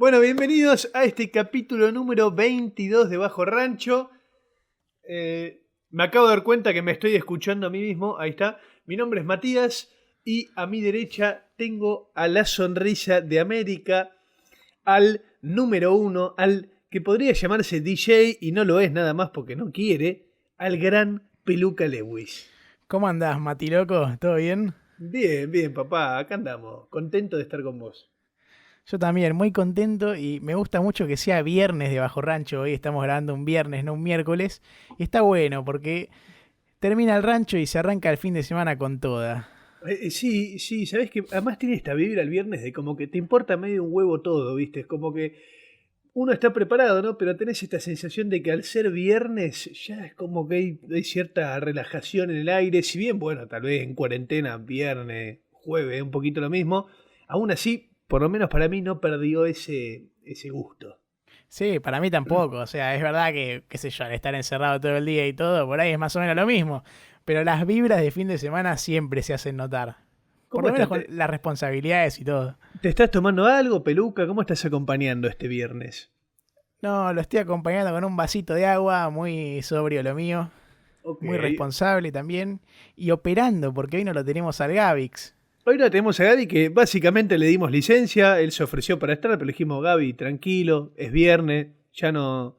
Bueno, bienvenidos a este capítulo número 22 de Bajo Rancho. Me acabo de dar cuenta que me estoy escuchando a mí mismo. Ahí está. Mi nombre es Matías y a mi derecha tengo a la sonrisa de América, al número uno, al que podría llamarse DJ y no lo es nada más porque no quiere, al gran Peluca Lewis. ¿Cómo andás, Matiloco? ¿Todo bien? Bien, bien, papá. Acá andamos. Contento de estar con vos. Yo también, muy contento y me gusta mucho que sea viernes de Bajo Rancho. Hoy estamos grabando un viernes, no un miércoles. Y está bueno porque termina el rancho y se arranca el fin de semana con toda. Sí, sí, sabes que además tiene esta vibra el viernes de como que te importa medio un huevo todo, ¿viste? Es como que uno está preparado, ¿no? Pero tenés esta sensación de que al ser viernes ya es como que hay cierta relajación en el aire. Si bien, bueno, tal vez en cuarentena, viernes, jueves, un poquito lo mismo. Aún así, por lo menos para mí no perdió ese gusto. Sí, para mí tampoco. O sea, es verdad que, qué sé yo, al estar encerrado todo el día y todo, por ahí es más o menos lo mismo. Pero las vibras de fin de semana siempre se hacen notar. Por ¿Cómo lo menos estás? con las responsabilidades y todo. ¿Te estás tomando algo, Peluca? ¿Cómo estás acompañando este viernes? No, lo estoy acompañando con un vasito de agua, muy sobrio lo mío. Ok. Muy responsable también. Y operando, porque hoy no lo tenemos al Gavix. Hoy la tenemos a Gaby que básicamente le dimos licencia, él se ofreció para estar, pero le dijimos, Gaby, tranquilo, es viernes, ya no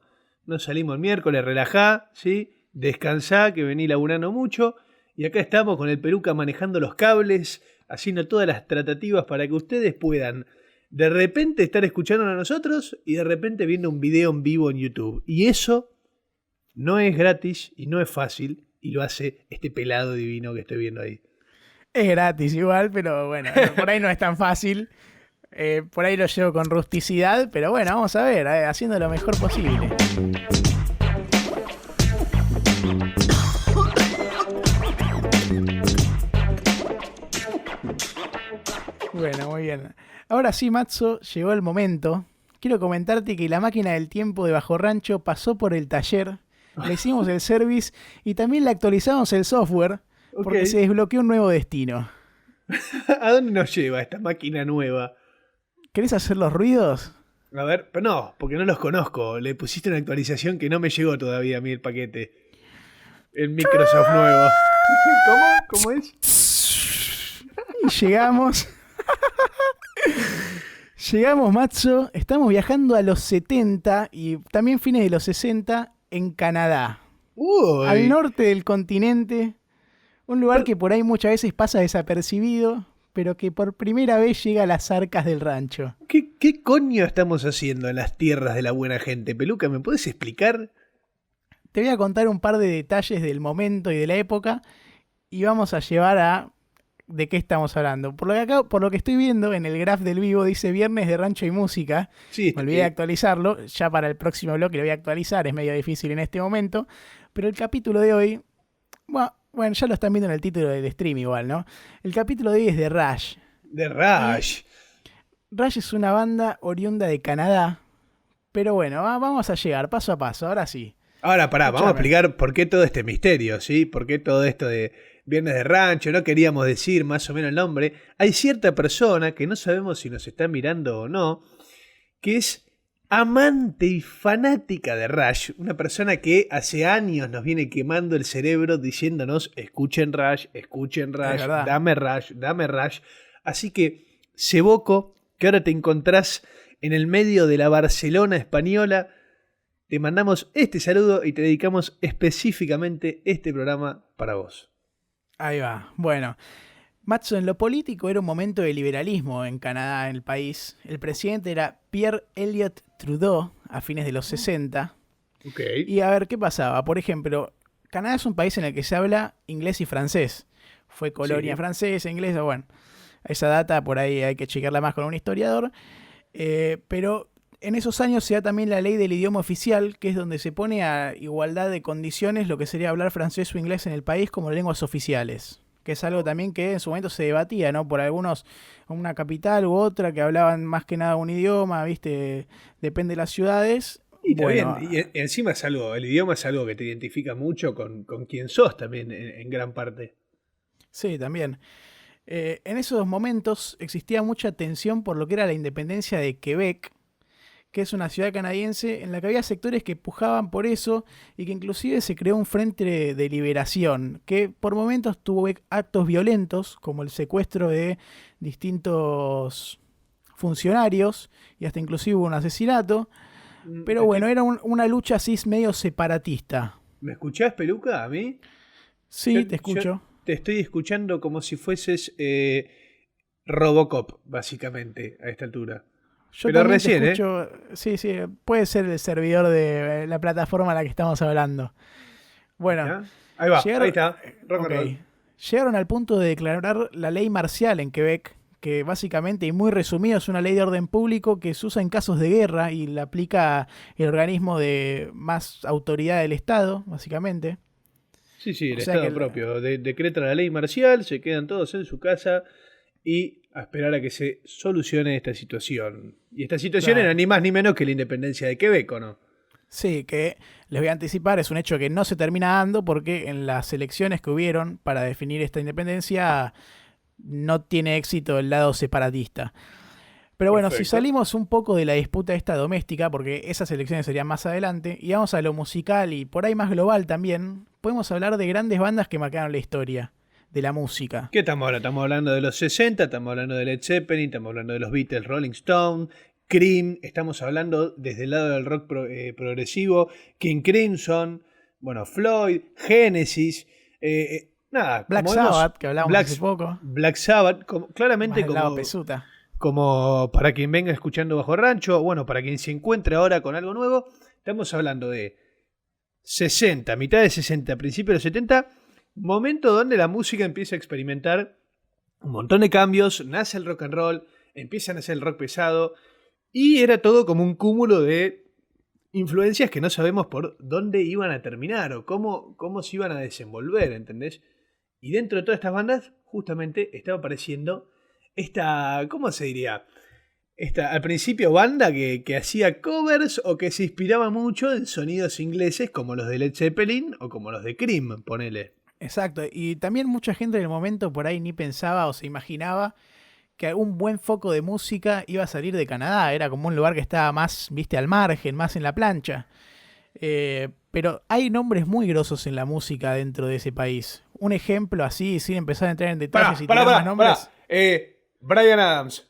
salimos el miércoles, relajá, ¿sí? Descansá, que vení laburando mucho, y acá estamos con el Peluca manejando los cables, haciendo todas las tratativas para que ustedes puedan de repente estar escuchándonos a nosotros y de repente viendo un video en vivo en YouTube. Y eso no es gratis y no es fácil, y lo hace este pelado divino que estoy viendo ahí. Es gratis igual, pero bueno, por ahí no es tan fácil. Por ahí lo llevo con rusticidad, pero bueno, vamos a ver, haciendo lo mejor posible. Bueno, muy bien. Ahora sí, Matzo, llegó el momento. Quiero comentarte que la máquina del tiempo de Bajo Rancho pasó por el taller, le hicimos el service y también le actualizamos el software Ok. porque se desbloqueó un nuevo destino. ¿A dónde nos lleva esta máquina nueva? ¿Querés hacer los ruidos? A ver, pero no, porque no los conozco. Le pusiste una actualización que no me llegó todavía a mí el paquete. El Microsoft nuevo. ¿Cómo? ¿Cómo es? Y llegamos. Llegamos, Matzo. Estamos viajando a los 70 y también fines de los 60 en Canadá. Al Uy. norte del continente. Un lugar que por ahí muchas veces pasa desapercibido, pero que por primera vez llega a las arcas del rancho. ¿Qué coño estamos haciendo en las tierras de la buena gente? Peluca, ¿me puedes explicar? Te voy a contar un par de detalles del momento y de la época y vamos a llevar a de qué estamos hablando. Por lo que estoy viendo en el graph del vivo dice viernes de rancho y música. Sí, Me olvidé de actualizarlo, ya para el próximo bloque lo voy a actualizar, es medio difícil en este momento. Pero el capítulo de hoy, bueno, ya lo están viendo en el título del stream igual, ¿no? El capítulo de hoy es de Rush. de Rush. Rush es una banda oriunda de Canadá, pero bueno, vamos a llegar paso a paso, ahora sí. Ahora, pará, vamos a Escuchame. explicar por qué todo este misterio, ¿sí? ¿Por qué todo esto de Viernes de Rancho? No queríamos decir más o menos el nombre. Hay cierta persona que no sabemos si nos está mirando o no, que es amante y fanática de Rush. Una persona que hace años nos viene quemando el cerebro diciéndonos, escuchen Rush, Es verdad. dame Rush, dame Rush. Así que, Ceboco, que ahora te encontrás en el medio de la Barcelona española, te mandamos este saludo y te dedicamos específicamente este programa para vos. Ahí va. Bueno, Matzo, en lo político era un momento de liberalismo en Canadá, en el país. El presidente era Pierre Elliott Trudeau a fines de los 60. Ok. Y a ver, ¿qué pasaba? Por ejemplo, Canadá es un país en el que se habla inglés y francés. Fue colonia Sí. francesa, inglesa, bueno. Esa data por ahí hay que chequearla más con un historiador. Pero en esos años se da también la ley del idioma oficial, que es donde se pone a igualdad de condiciones lo que sería hablar francés o inglés en el país como lenguas oficiales. Que es algo también que en su momento se debatía, ¿no? Por algunos, una capital u otra, que hablaban más que nada un idioma, ¿viste? Depende de las ciudades. Y está bien, Bueno, y encima es algo, el idioma es algo que te identifica mucho con quién sos también en gran parte. sí, también. En esos momentos existía mucha tensión por lo que era la independencia de Quebec, que es una ciudad canadiense en la que había sectores que pujaban por eso y que inclusive se creó un frente de liberación que por momentos tuvo actos violentos como el secuestro de distintos funcionarios y hasta inclusive hubo un asesinato, pero bueno, era una lucha así medio separatista. ¿Me escuchás, Peluca, a mí? Sí, te escucho. Yo te estoy escuchando como si fueses Robocop, básicamente, a esta altura. Yo Pero también recién, te escucho. Sí, sí, puede ser el servidor de la plataforma a la que estamos hablando. Bueno, ¿Ya? Ahí va, ahí llegaron, está. Rock and ok, roll. llegaron al punto de declarar la ley marcial en Quebec, que básicamente y muy resumido es una ley de orden público que se usa en casos de guerra y la aplica el organismo de más autoridad del Estado, básicamente. Sí, sí, el O sea que Estado propio. Decreta la ley marcial, se quedan todos en su casa y a esperar a que se solucione esta situación. Y esta situación era claro. ni más ni menos que la independencia de Quebec, ¿o no? Sí, que les voy a anticipar, es un hecho que no se termina dando porque en las elecciones que hubieron para definir esta independencia no tiene éxito el lado separatista. Pero bueno, si Perfecto. salimos un poco de la disputa esta doméstica, porque esas elecciones serían más adelante, y vamos a lo musical y por ahí más global también, podemos hablar de grandes bandas que marcaron la historia de la música. ¿Qué estamos hablando? Estamos hablando de los 60, estamos hablando de Led Zeppelin, estamos hablando de los Beatles, Rolling Stone, Cream, estamos hablando desde el lado del rock progresivo, King Crimson, bueno, Floyd, Genesis, nada, Black como vemos, Sabbath, que hablábamos Black, hace poco, Black Sabbath, más claramente del lado como, pesuta. como para quien venga escuchando Bajo Rancho, bueno, para quien se encuentre ahora con algo nuevo, estamos hablando de 60, mitad de 60, principios de los 70, momento donde la música empieza a experimentar un montón de cambios, nace el rock and roll, empieza a nacer el rock pesado, y era todo como un cúmulo de influencias que no sabemos por dónde iban a terminar o cómo se iban a desenvolver, ¿entendés? Y dentro de todas estas bandas, justamente estaba apareciendo esta, ¿cómo se diría? Esta, al principio, banda que hacía covers o que se inspiraba mucho en sonidos ingleses como los de Led Zeppelin o como los de Cream, ponele. Exacto, y también mucha gente en el momento por ahí ni pensaba o se imaginaba que un buen foco de música iba a salir de Canadá, era como un lugar que estaba más, viste, al margen, más en la plancha. Pero hay nombres muy grosos en la música dentro de ese país. Un ejemplo así, sin empezar a entrar en detalles y tirar más nombres. Brian Adams.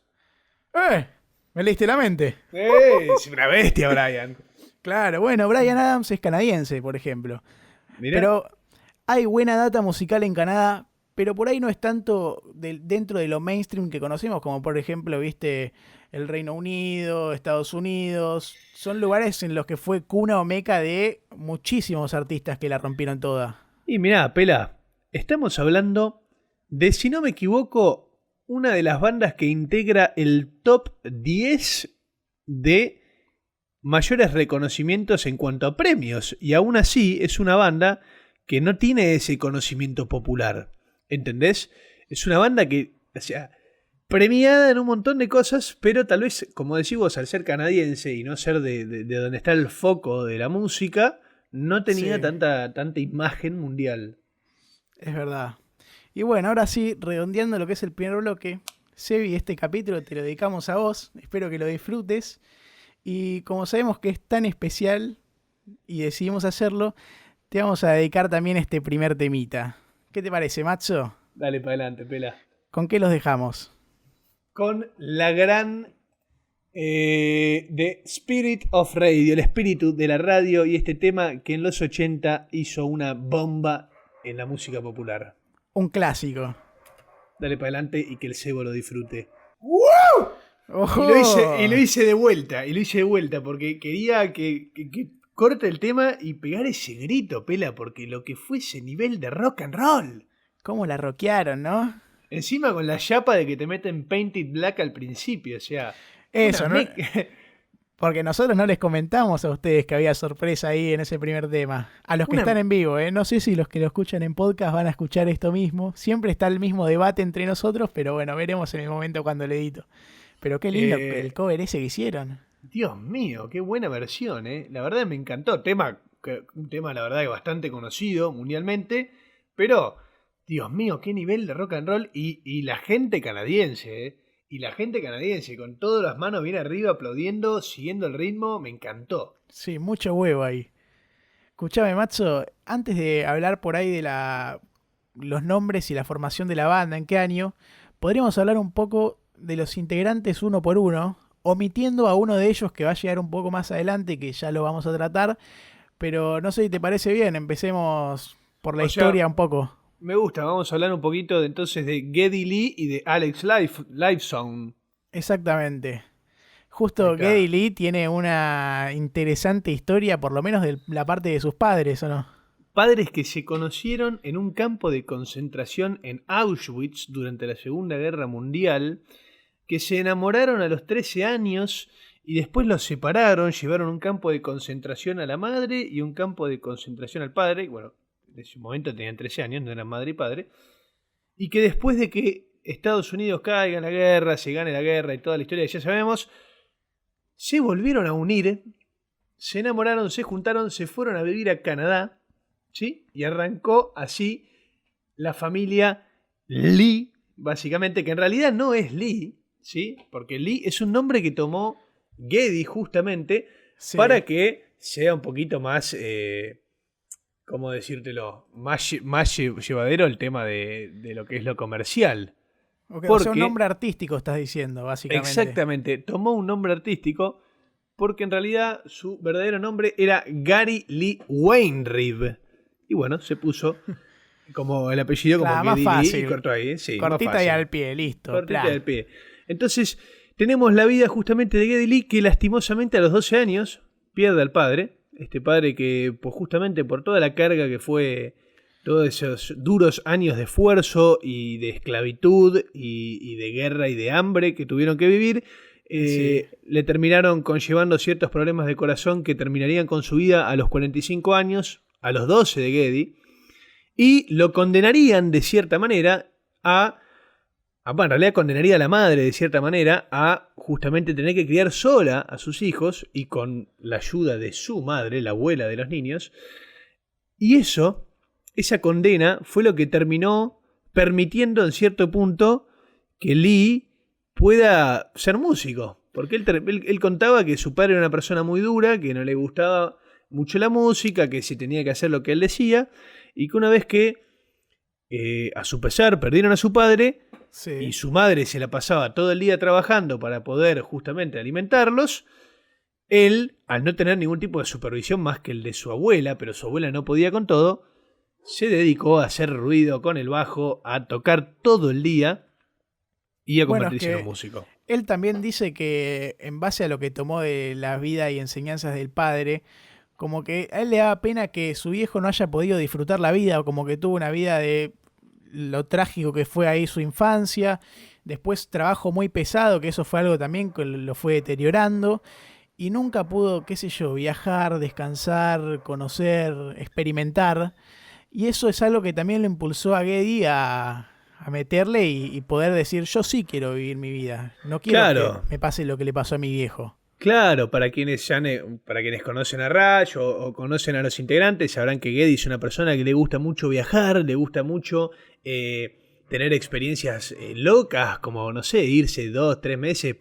¡Eh! Me leíste la mente. Es una bestia, Brian. Claro, bueno, Bryan Adams es canadiense, por ejemplo. Mirá. Pero hay buena data musical en Canadá, pero por ahí no es tanto dentro de lo mainstream que conocemos, como por ejemplo, viste, el Reino Unido, Estados Unidos. Son lugares en los que fue cuna o meca de muchísimos artistas que la rompieron toda. Y mirá, Pela, estamos hablando de, si no me equivoco, una de las bandas que integra el top 10 de mayores reconocimientos en cuanto a premios. Y aún así es una banda que no tiene ese conocimiento popular. ¿Entendés? Es una banda que, o sea, premiada en un montón de cosas, pero tal vez, como decís vos, al ser canadiense y no ser de donde está el foco de la música, no tenía Sí, tanta imagen mundial. es verdad. Y bueno, ahora sí, redondeando lo que es el primer bloque, Sebi, este capítulo te lo dedicamos a vos. Espero que lo disfrutes. Y como sabemos que es tan especial y decidimos hacerlo, te vamos a dedicar también este primer temita. ¿Qué te parece, Matzo? Dale para adelante, Pela. ¿Con qué los dejamos? Con la gran The Spirit of Radio, el espíritu de la radio y este tema que en los 80 hizo una bomba en la música popular. Un clásico. Dale para adelante y que el cebo lo disfrute. ¡Ojo! Y lo hice de vuelta, porque quería que corte el tema y pegar ese grito, Pela, porque lo que fue ese nivel de rock and roll. ¿Cómo la rockearon, no? Encima con la chapa de que te meten Painted Black al principio, o sea... Eso, ¿no? me- Porque nosotros no les comentamos a ustedes que había sorpresa ahí en ese primer tema. A los que Una- están en vivo, ¿eh? No sé si los que lo escuchan en podcast van a escuchar esto mismo. Siempre está el mismo debate entre nosotros, pero bueno, veremos en el momento cuando le edito. Pero qué lindo el cover ese que hicieron. Dios mío, qué buena versión, ¿eh? La verdad me encantó. Un tema, la verdad, que bastante conocido mundialmente. Pero, Dios mío, qué nivel de rock and roll. Y la gente canadiense, ¿eh? Y la gente canadiense, con todas las manos bien arriba, aplaudiendo, siguiendo el ritmo, me encantó. Sí, mucho huevo ahí. Escuchame, Matzo, antes de hablar por ahí de los nombres y la formación de la banda, en qué año, podríamos hablar un poco de los integrantes uno por uno, omitiendo a uno de ellos que va a llegar un poco más adelante, que ya lo vamos a tratar, pero no sé si te parece bien, empecemos por la historia un poco. Me gusta, vamos a hablar un poquito entonces de Geddy Lee y de Alex Lifeson. Exactamente. Justo Geddy Lee tiene una interesante historia, por lo menos de la parte de sus padres, ¿o no? Padres que se conocieron en un campo de concentración en Auschwitz durante la Segunda Guerra Mundial, que se enamoraron a los 13 años y después los separaron, llevaron un campo de concentración a la madre y un campo de concentración al padre. Bueno, en ese momento tenían 13 años, no eran madre y padre. Y que después de que Estados Unidos caiga en la guerra, se gane la guerra y toda la historia que ya sabemos, se volvieron a unir, se enamoraron, se juntaron, se fueron a vivir a Canadá, ¿sí? Y arrancó así la familia Lee, básicamente, que en realidad no es Lee, ¿sí? Porque Lee es un nombre que tomó Geddy justamente para que sea un poquito más, ¿cómo decírtelo? Más llevadero el tema de lo que es lo comercial. Okay, porque, o sea, un nombre artístico estás diciendo, básicamente. Exactamente, tomó un nombre artístico porque en realidad su verdadero nombre era Gary Lee Wainwright. Y bueno, se puso como el apellido como Geddy Lee y cortó ahí. Sí, cortita y al pie, listo. Cortita y al pie. Entonces, tenemos la vida justamente de Geddy Lee, que lastimosamente a los 12 años pierde al padre. Este padre que, pues justamente por toda la carga que fue todos esos duros años de esfuerzo y de esclavitud y de guerra y de hambre que tuvieron que vivir, le terminaron conllevando ciertos problemas de corazón que terminarían con su vida a los 45 años, a los 12 de Geddy, y lo condenarían de cierta manera bueno, en realidad condenaría a la madre de cierta manera a justamente tener que criar sola a sus hijos y con la ayuda de su madre, la abuela de los niños, y esa condena fue lo que terminó permitiendo en cierto punto que Lee pueda ser músico. Porque él contaba que su padre era una persona muy dura, que no le gustaba mucho la música, que se tenía que hacer lo que él decía, y que una vez que, a su pesar, perdieron a su padre, y su madre se la pasaba todo el día trabajando para poder justamente alimentarlos, él, al no tener ningún tipo de supervisión más que el de su abuela, pero su abuela no podía con todo, se dedicó a hacer ruido con el bajo, a tocar todo el día y a convertirse en un músico. Él también dice que en base a lo que tomó de la vida y enseñanzas del padre, como que a él le daba pena que su viejo no haya podido disfrutar la vida, o como que tuvo una vida de lo trágico que fue ahí su infancia, después trabajo muy pesado, que eso fue algo también que lo fue deteriorando, y nunca pudo, qué sé yo, viajar, descansar, conocer, experimentar. Y eso es algo que también lo impulsó a Geddy a meterle y poder decir, yo sí quiero vivir mi vida. No quiero que me pase lo que le pasó a mi viejo. Claro, para quienes conocen a Rush o conocen a los integrantes, sabrán que Geddy es una persona que le gusta mucho viajar, le gusta mucho tener experiencias locas, como, no sé, irse 2-3 meses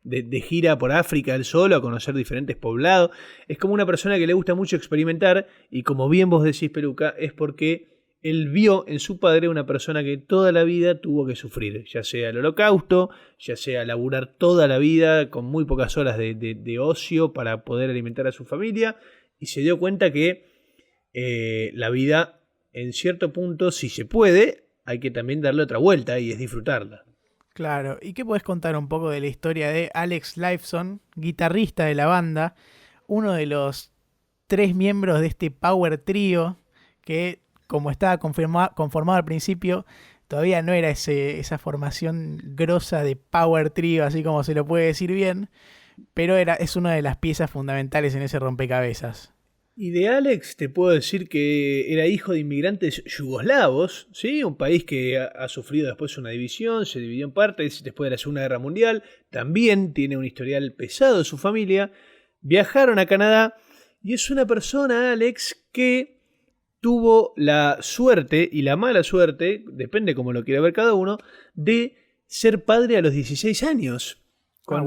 de gira por África él solo a conocer diferentes poblados. Es como una persona que le gusta mucho experimentar, y como bien vos decís, Peluca, es porque él vio en su padre una persona que toda la vida tuvo que sufrir, ya sea el holocausto, ya sea laburar toda la vida con muy pocas horas de ocio para poder alimentar a su familia, y se dio cuenta que la vida, en cierto punto, si se puede, hay que también darle otra vuelta y es disfrutarla. Claro, ¿y qué podés contar un poco de la historia de Alex Lifeson, guitarrista de la banda, uno de los 3 miembros de este power trio que, como estaba conformado al principio, todavía no era esa formación grosa de power trio, así como se lo puede decir bien, pero es una de las piezas fundamentales en ese rompecabezas? Y de Alex te puedo decir que era hijo de inmigrantes yugoslavos, ¿sí? Un país que ha sufrido después una división, se dividió en partes después de la Segunda Guerra Mundial, también tiene un historial pesado de su familia, viajaron a Canadá, y es una persona, Alex, que tuvo la suerte y la mala suerte, depende cómo lo quiera ver cada uno, de ser padre a los 16 años. Bueno.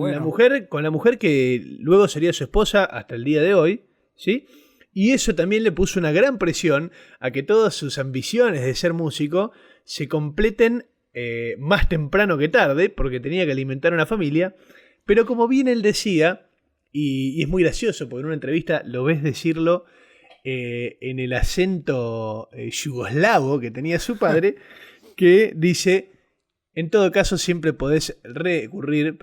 Con la mujer que luego sería su esposa hasta el día de hoy, ¿sí? Y eso también le puso una gran presión a que todas sus ambiciones de ser músico se completen más temprano que tarde, porque tenía que alimentar una familia. Pero como bien él decía, y es muy gracioso, porque en una entrevista lo ves decirlo en el acento yugoslavo que tenía su padre, que dice: en todo caso siempre podés recurrir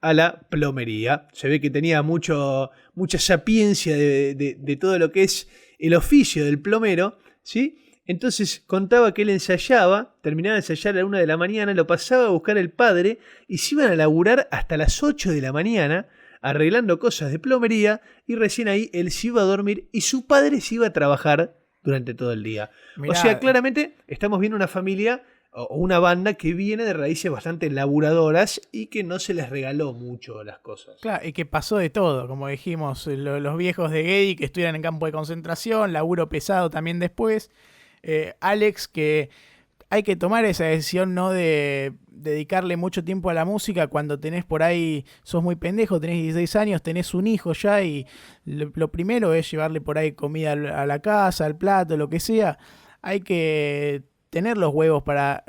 a la plomería. Se ve que tenía mucha sapiencia de todo lo que es el oficio del plomero, ¿sí? Entonces contaba que él ensayaba, terminaba de ensayar a la 1 de la mañana, lo pasaba a buscar el padre y se iban a laburar hasta las 8 de la mañana arreglando cosas de plomería, y recién ahí él se iba a dormir y su padre se iba a trabajar durante todo el día. Mirá, o sea, claramente estamos viendo una familia o una banda que viene de raíces bastante laburadoras y que no se les regaló mucho las cosas. claro, y que pasó de todo, como dijimos, los viejos de Geddy que estuvieran en campo de concentración, laburo pesado también después. Alex, que hay que tomar esa decisión, ¿no? De dedicarle mucho tiempo a la música cuando tenés por ahí, sos muy pendejo, tenés 16 años, tenés un hijo ya y lo primero es llevarle por ahí comida a la casa, al plato, lo que sea. Hay que tener los huevos para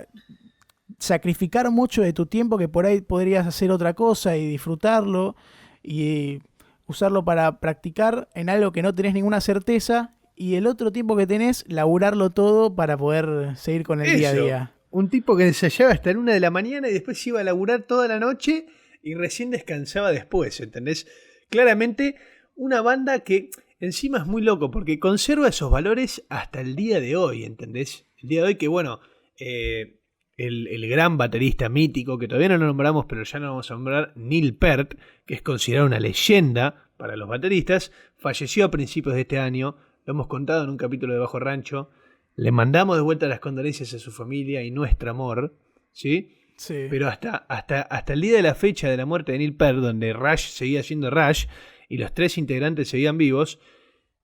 sacrificar mucho de tu tiempo que por ahí podrías hacer otra cosa y disfrutarlo y usarlo para practicar en algo que no tenés ninguna certeza, y el otro tiempo que tenés, laburarlo todo para poder seguir con el día a día. Un tipo que ensayaba hasta la 1 de la mañana y después iba a laburar toda la noche y recién descansaba después, ¿entendés? Claramente una banda que encima es muy loco porque conserva esos valores hasta el día de hoy, ¿entendés? El día de hoy que, bueno, el gran baterista mítico, que todavía no lo nombramos, pero ya no vamos a nombrar, Neil Peart, que es considerado una leyenda para los bateristas, falleció a principios de este año. Lo hemos contado en un capítulo de Bajo Rancho. Le mandamos de vuelta las condolencias a su familia y nuestro amor, ¿sí? Sí. Pero hasta el día de la fecha de la muerte de Neil Peart, donde Rush seguía siendo Rush y los 3 integrantes seguían vivos,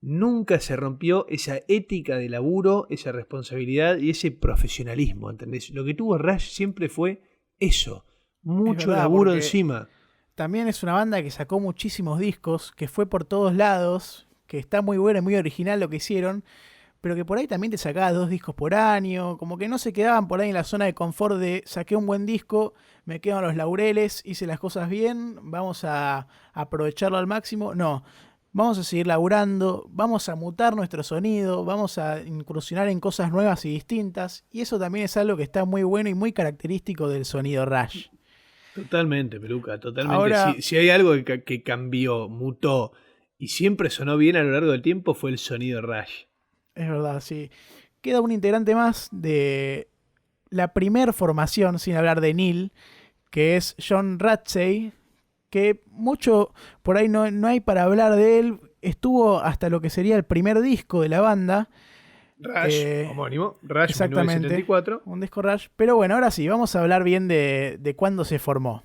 nunca se rompió esa ética de laburo, esa responsabilidad y ese profesionalismo, ¿entendés? Lo que tuvo Rush siempre fue eso, mucho verdad, laburo porque encima. También es una banda que sacó muchísimos discos, que fue por todos lados, que está muy bueno y muy original lo que hicieron, pero que por ahí también te sacaba 2 discos por año, como que no se quedaban por ahí en la zona de confort de saqué un buen disco, me quedo en los laureles, hice las cosas bien, vamos a aprovecharlo al máximo. No, vamos a seguir laburando, vamos a mutar nuestro sonido, vamos a incursionar en cosas nuevas y distintas, y eso también es algo que está muy bueno y muy característico del sonido Rush. Totalmente, Peluca, totalmente. Ahora, Si hay algo que cambió, mutó y siempre sonó bien a lo largo del tiempo, fue el sonido Rush. es verdad, sí. Queda un integrante más de la primer formación, sin hablar de Neil, que es John Ratsey, que mucho por ahí no hay para hablar de él. Estuvo hasta lo que sería el primer disco de la banda. Rush, homónimo, Rush Exactamente, 1974. un disco Rush. Pero bueno, ahora sí, vamos a hablar bien de cuándo se formó.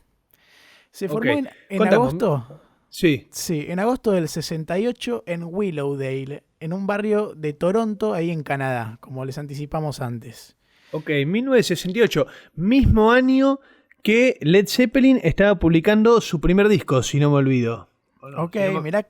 Se formó en Contame. agosto. Sí. Sí, en agosto del 68 en Willowdale, en un barrio de Toronto, ahí en Canadá, como les anticipamos antes. Ok, 1968, mismo año que Led Zeppelin estaba publicando su primer disco, si no me olvido. No, Ok, si no me... mirá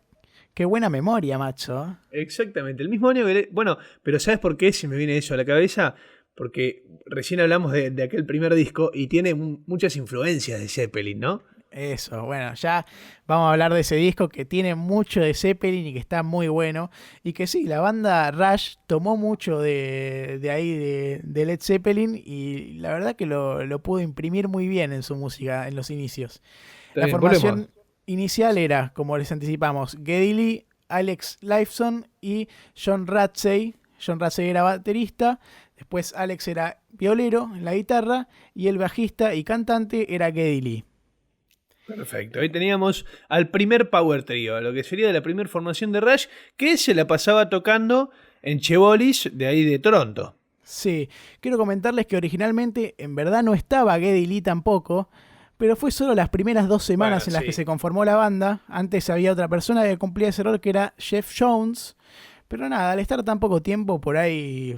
qué buena memoria, macho. Exactamente, el mismo año que... Bueno, pero ¿sabes por qué se me viene eso a la cabeza? Porque recién hablamos de aquel primer disco y tiene muchas influencias de Zeppelin, ¿no? Eso, bueno, ya vamos a hablar de ese disco que tiene mucho de Zeppelin y que está muy bueno. Y que sí, la banda Rush tomó mucho de ahí de Led Zeppelin y la verdad que lo pudo imprimir muy bien en su música en los inicios. La formación inicial era, como les anticipamos, Geddy Lee, Alex Lifeson y John Ratsey. John Ratsey era baterista, después Alex era violero en la guitarra y el bajista y cantante era Geddy Lee. Perfecto, ahí teníamos al primer Power Trio, a lo que sería de la primera formación de Rush, que se la pasaba tocando en Chevolis, de ahí de Toronto. Sí, quiero comentarles que originalmente en verdad no estaba Geddy Lee tampoco, pero fue solo las primeras 2 semanas en las que se conformó la banda. Antes había otra persona que cumplía ese rol, que era Jeff Jones, pero nada, al estar tan poco tiempo por ahí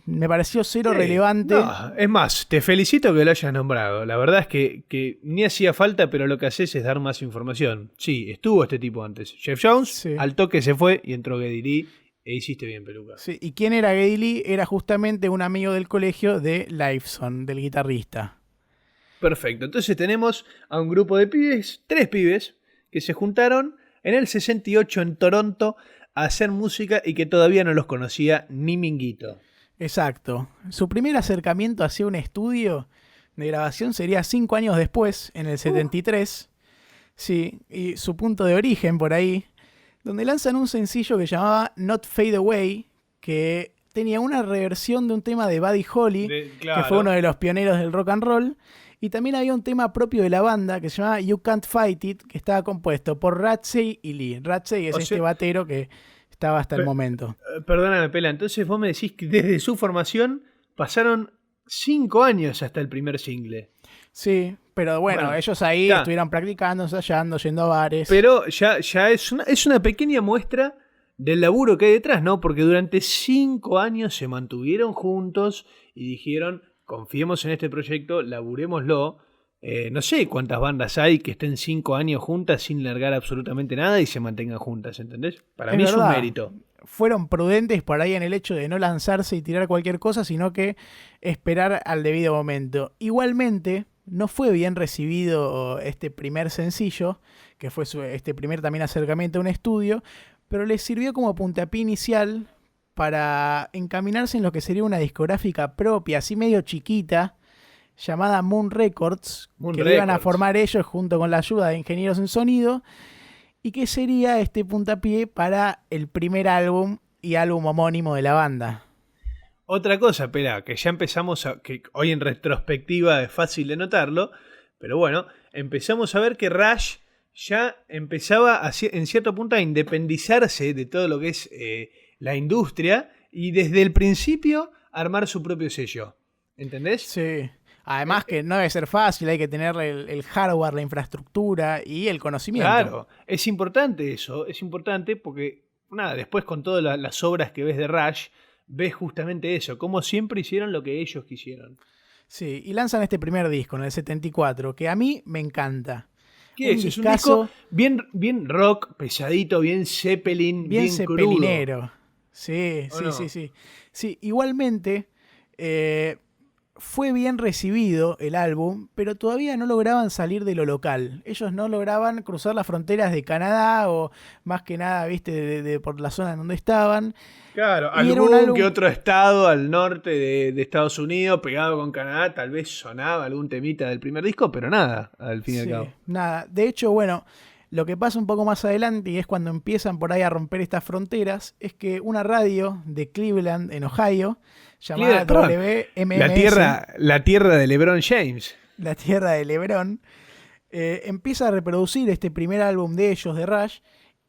me pareció cero Sí. relevante. No, es más, te felicito que lo hayas nombrado. La verdad es que ni hacía falta, pero lo que haces es dar más información. Sí, estuvo este tipo antes. Jeff Jones, Sí. al toque se fue y entró Geddy Lee. E hiciste bien, Peluca. Sí, ¿y quién era Geddy Lee? Era justamente un amigo del colegio de Lifeson, del guitarrista. Perfecto. Entonces tenemos a un grupo de pibes, 3 pibes, que se juntaron en el 68 en Toronto a hacer música y que todavía no los conocía ni Minguito. Exacto. Su primer acercamiento hacia un estudio de grabación sería 5 años después, en el 73. Sí, y su punto de origen por ahí, donde lanzan un sencillo que llamaba Not Fade Away, que tenía una reversión de un tema de Buddy Holly, que fue uno de los pioneros del rock and roll, y también había un tema propio de la banda que se llamaba You Can't Fight It, que estaba compuesto por Ratsey y Lee. Ratsey es este batero que estaba hasta el momento. Perdóname, Pela, entonces vos me decís que desde su formación pasaron 5 años hasta el primer single. Sí, pero bueno, ellos ahí estuvieron practicando, ensayando, yendo a bares. Pero ya es una pequeña muestra del laburo que hay detrás, ¿no? Porque durante 5 años se mantuvieron juntos y dijeron, confiemos en este proyecto, laburémoslo. No sé cuántas bandas hay que estén 5 años juntas sin largar absolutamente nada y se mantengan juntas, ¿entendés? Para mí es un mérito. Fueron prudentes por ahí en el hecho de no lanzarse y tirar cualquier cosa, sino que esperar al debido momento. Igualmente, no fue bien recibido este primer sencillo, que fue este primer también acercamiento a un estudio, pero les sirvió como puntapié inicial para encaminarse en lo que sería una discográfica propia, así medio chiquita, llamada Moon Records, que lo iban a formar ellos junto con la ayuda de ingenieros en sonido, y que sería este puntapié para el primer álbum y álbum homónimo de la banda. Otra cosa, espera, que ya empezamos que hoy en retrospectiva es fácil de notarlo, pero bueno, empezamos a ver que Rush ya empezaba en cierto punto a independizarse de todo lo que es la industria y desde el principio armar su propio sello. ¿Entendés? Sí. Además que no debe ser fácil, hay que tener el hardware, la infraestructura y el conocimiento. Claro, es importante eso, es importante porque, nada, después con todas las obras que ves de Rush, ves justamente eso, como siempre hicieron lo que ellos quisieron. Sí, y lanzan este primer disco en el 74, que a mí me encanta. ¿Qué es? Es un disco bien rock, pesadito, bien Zeppelin, bien zeppelinero. Crudo. Sí, sí. Sí, igualmente fue bien recibido el álbum, pero todavía no lograban salir de lo local. Ellos no lograban cruzar las fronteras de Canadá o más que nada, viste, por la zona en donde estaban. Claro, algún que otro estado al norte de Estados Unidos, pegado con Canadá, tal vez sonaba algún temita del primer disco, pero nada, al fin y al cabo. Nada, de hecho, bueno, lo que pasa un poco más adelante, y es cuando empiezan por ahí a romper estas fronteras, es que una radio de Cleveland, en Ohio, llamada WMMS, la tierra de LeBron James. La tierra de LeBron, empieza a reproducir este primer álbum de ellos, de Rush,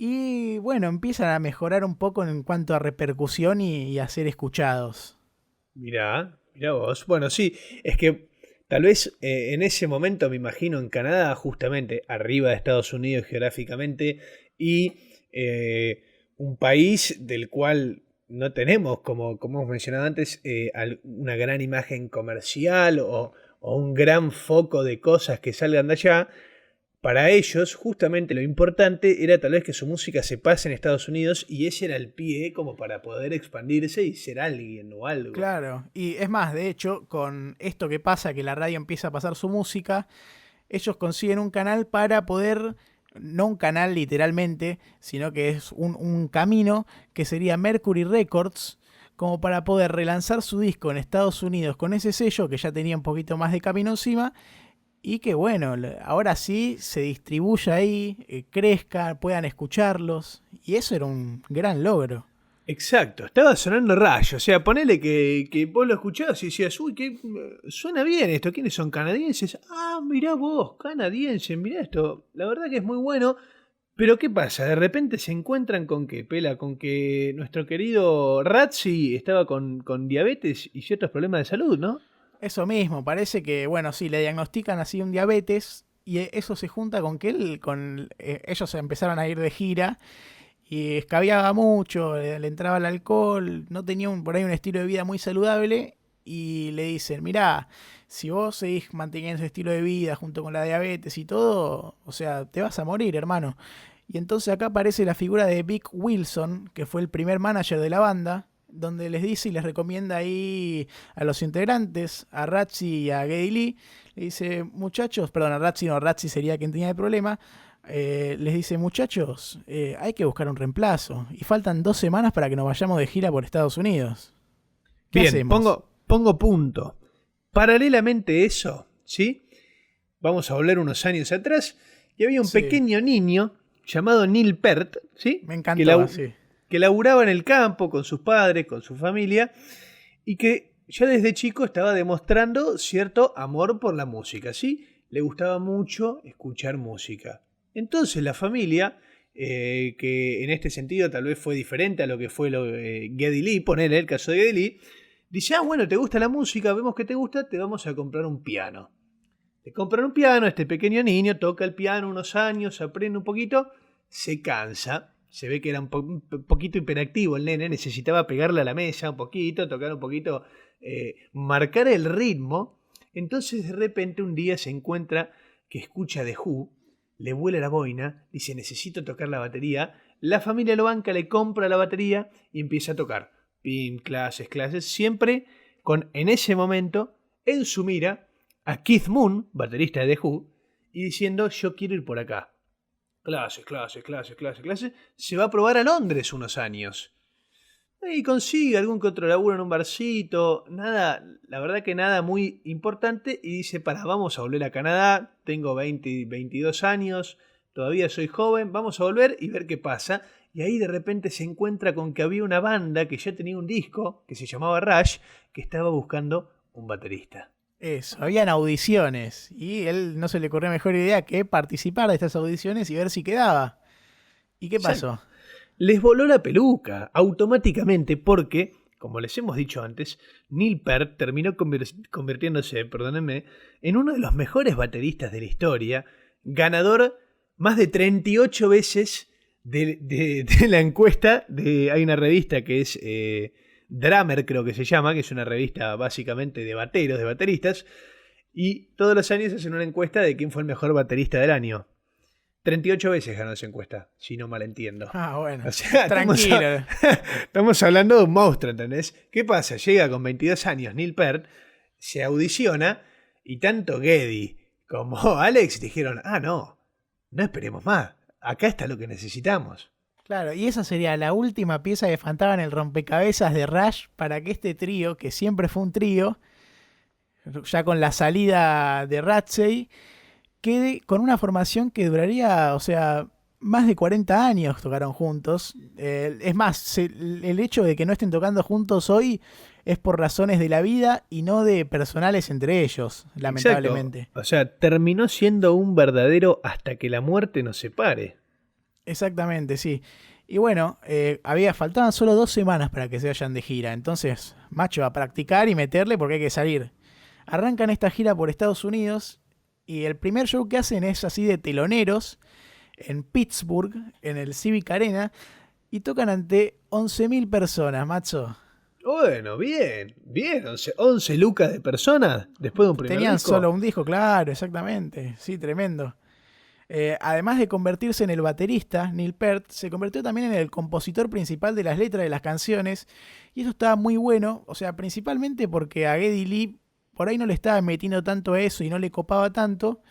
y bueno, empiezan a mejorar un poco en cuanto a repercusión y a ser escuchados. Mirá vos. Bueno, sí, es que tal vez en ese momento, me imagino, en Canadá, justamente arriba de Estados Unidos geográficamente, y un país del cual no tenemos, como hemos mencionado antes, una gran imagen comercial o un gran foco de cosas que salgan de allá. Para ellos, justamente lo importante era tal vez que su música se pase en Estados Unidos y ese era el pie como para poder expandirse y ser alguien o algo. Claro, y es más, de hecho, con esto que pasa, que la radio empieza a pasar su música, ellos consiguen un canal para poder, no un canal literalmente, sino que es un camino que sería Mercury Records, como para poder relanzar su disco en Estados Unidos con ese sello que ya tenía un poquito más de camino encima. Y que bueno, ahora sí se distribuya ahí, crezca, puedan escucharlos. Y eso era un gran logro. Exacto, estaba sonando Rush. O sea, ponele que vos lo escuchabas y decías, uy, suena bien esto. ¿Quiénes son? ¿Canadienses? Ah, mirá vos, canadienses, mirá esto. La verdad que es muy bueno. Pero ¿qué pasa? De repente se encuentran con qué, Pela, con que nuestro querido Ratzi estaba con diabetes y ciertos problemas de salud, ¿no? Eso mismo, parece que, bueno, sí, le diagnostican así un diabetes y eso se junta con que ellos empezaron a ir de gira y escabiaba mucho, le entraba el alcohol, no tenía por ahí un estilo de vida muy saludable, y le dicen, mirá, si vos seguís manteniendo ese estilo de vida junto con la diabetes y todo, o sea, te vas a morir, hermano. Y entonces acá aparece la figura de Vic Wilson, que fue el primer manager de la banda, donde les dice y les recomienda ahí a los integrantes, a Ratzi y a Geddy Lee, le dice, muchachos, perdón, a Ratzi no, Ratzi sería quien tenía el problema, les dice, muchachos, hay que buscar un reemplazo, y faltan 2 semanas para que nos vayamos de gira por Estados Unidos. ¿Qué Bien, hacemos? pongo punto. Paralelamente a eso, ¿sí? Vamos a volver unos años atrás, y había un Sí. pequeño niño llamado Neil Peart, ¿sí? Me encantó, sí. Que laburaba en el campo con sus padres, con su familia, y que ya desde chico estaba demostrando cierto amor por la música, ¿sí? Le gustaba mucho escuchar música. Entonces la familia, que en este sentido tal vez fue diferente a lo que fue Geddy Lee, ponele el caso de Geddy Lee, dice, bueno, ¿te gusta la música? Vemos que te gusta, te vamos a comprar un piano. Le compran un piano, este pequeño niño toca el piano unos años, aprende un poquito, se cansa. Se ve que era un poquito hiperactivo el nene, necesitaba pegarle a la mesa un poquito, tocar un poquito, marcar el ritmo. Entonces de repente un día se encuentra que escucha The Who, le vuela la boina, dice necesito tocar la batería, la familia lo banca, le compra la batería y empieza a tocar. Pim, clases, siempre con en ese momento en su mira a Keith Moon, baterista de The Who, y diciendo yo quiero ir por acá. Clases. Se va a probar a Londres unos años. Y consigue algún que otro laburo en un barcito. Nada, la verdad que nada muy importante. Y dice, vamos a volver a Canadá. Tengo 22 años. Todavía soy joven. Vamos a volver y ver qué pasa. Y ahí de repente se encuentra con que había una banda que ya tenía un disco, que se llamaba Rush, que estaba buscando un baterista. Eso, habían audiciones y él no se le ocurrió mejor idea que participar de estas audiciones y ver si quedaba. ¿Y qué pasó? Les voló la peluca automáticamente porque, como les hemos dicho antes, Neil Peart terminó convirtiéndose, perdónenme, en uno de los mejores bateristas de la historia, ganador más de 38 veces de la encuesta. Hay una revista que es Drummer, creo que se llama, que es una revista básicamente de bateros, de bateristas, y todos los años hacen una encuesta de quién fue el mejor baterista del año. 38 veces ganó esa encuesta, si no mal entiendo. Bueno, o sea, tranquilo. Estamos hablando de un monstruo, ¿entendés? ¿Qué pasa? Llega con 22 años Neil Peart, se audiciona, y tanto Geddy como Alex dijeron, no esperemos más, acá está lo que necesitamos. Claro, y esa sería la última pieza que faltaba en el rompecabezas de Rush para que este trío, que siempre fue un trío, ya con la salida de Ratsey, quede con una formación que duraría, o sea, más de 40 años tocaron juntos. Es más, el hecho de que no estén tocando juntos hoy es por razones de la vida y no de personales entre ellos, lamentablemente. Exacto. O sea, terminó siendo un verdadero hasta que la muerte nos separe. Exactamente, sí. Y bueno, faltaban solo 2 semanas para que se vayan de gira. Entonces, macho, a practicar y meterle porque hay que salir. Arrancan esta gira por Estados Unidos y el primer show que hacen es así de teloneros en Pittsburgh, en el Civic Arena, y tocan ante 11.000 personas, macho. Bueno, bien. 11 lucas de personas después de un primer Tenían disco. solo un disco, claro, exactamente. Sí, tremendo. Además de convertirse en el baterista, Neil Peart se convirtió también en el compositor principal de las letras de las canciones, y eso estaba muy bueno, o sea, principalmente porque a Geddy Lee por ahí no le estaba metiendo tanto eso y no le copaba tanto,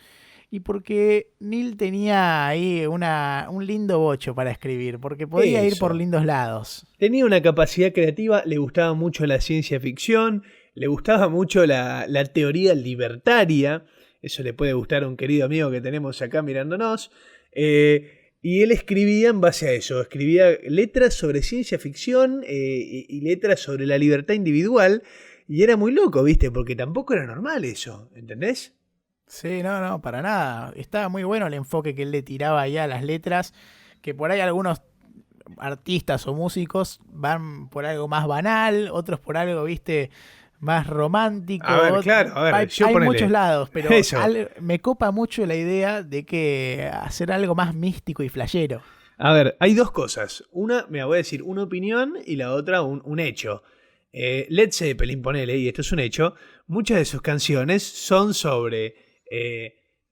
y porque Neil tenía ahí un lindo bocho para escribir, porque podía ir por lindos lados. Tenía una capacidad creativa, le gustaba mucho la ciencia ficción, le gustaba mucho la teoría libertaria. Eso le puede gustar a un querido amigo que tenemos acá mirándonos. Y él escribía en base a eso. Escribía letras sobre ciencia ficción y letras sobre la libertad individual. Y era muy loco, ¿viste? Porque tampoco era normal eso, ¿entendés? Sí, no, para nada. Estaba muy bueno el enfoque que él le tiraba ahí a las letras, que por ahí algunos artistas o músicos van por algo más banal, otros por algo, ¿viste?, más romántico. A ver, claro, hay muchos lados, pero me copa mucho la idea de que hacer algo más místico y flashero. A ver, hay dos cosas. Una, me voy a decir una opinión y la otra un hecho. Led Zeppelin, ponele, y esto es un hecho, muchas de sus canciones son sobre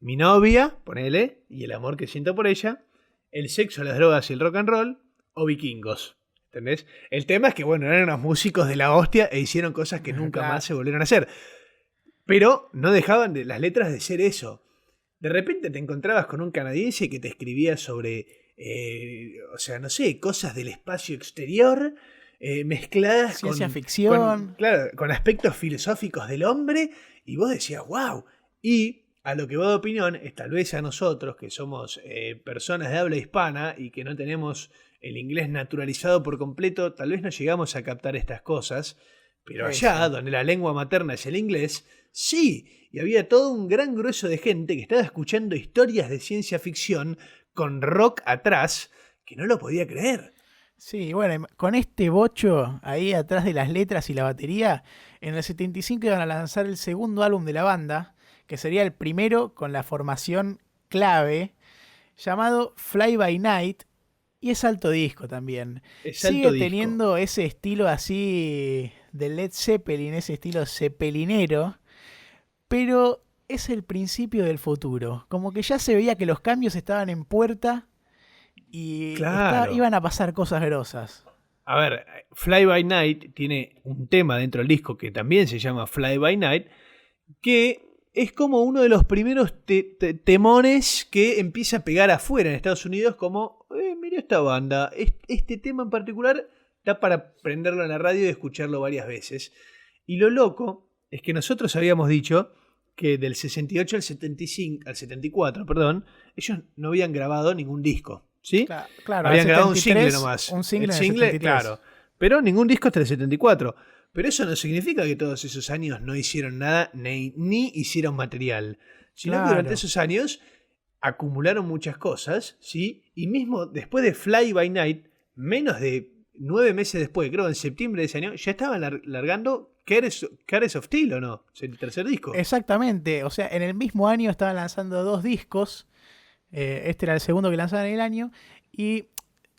mi novia, ponele, y el amor que siento por ella, el sexo, las drogas y el rock and roll, o vikingos. ¿Entendés? El tema es que, bueno, eran unos músicos de la hostia e hicieron cosas que nunca Claro. más se volvieron a hacer. Pero no dejaban las letras de ser eso. De repente te encontrabas con un canadiense que te escribía sobre, o sea, no sé, cosas del espacio exterior, mezcladas Ciencia ficción. claro, con aspectos filosóficos del hombre, y vos decías, wow. Y a lo que va de opinión es tal vez a nosotros, que somos personas de habla hispana y que no tenemos el inglés naturalizado por completo, tal vez no llegamos a captar estas cosas, pero allá, Eso. donde la lengua materna es el inglés, sí, y había todo un gran grueso de gente que estaba escuchando historias de ciencia ficción con rock atrás, que no lo podía creer. Sí, bueno, con este bocho ahí atrás de las letras y la batería, en el 75 iban a lanzar el segundo álbum de la banda, que sería el primero con la formación clave, llamado Fly By Night, y es alto disco también. Es alto Sigue disco. teniendo ese estilo así de Led Zeppelin, ese estilo zeppelinero, pero es el principio del futuro. Como que ya se veía que los cambios estaban en puerta y Claro. iban a pasar cosas grosas. A ver, Fly By Night tiene un tema dentro del disco que también se llama Fly By Night, que es como uno de los primeros temones que empieza a pegar afuera en Estados Unidos, como, mira esta banda, este tema en particular da para prenderlo en la radio y escucharlo varias veces. Y lo loco es que nosotros habíamos dicho que del 68 al 75, al 74, perdón, ellos no habían grabado ningún disco, ¿sí? Claro, Habían al grabado un 73, single nomás. un single El en el single, 73. claro. Pero ningún disco hasta el 74. Pero eso no significa que todos esos años no hicieron nada ni hicieron material. Sino que durante Claro. esos años acumularon muchas cosas, ¿sí? Y mismo después de Fly By Night, menos de 9 meses después, creo en septiembre de ese año, ya estaban largando Cares of Steel, ¿o no? El tercer disco. Exactamente, o sea, en el mismo año estaban lanzando dos discos, este era el segundo que lanzaban en el año, y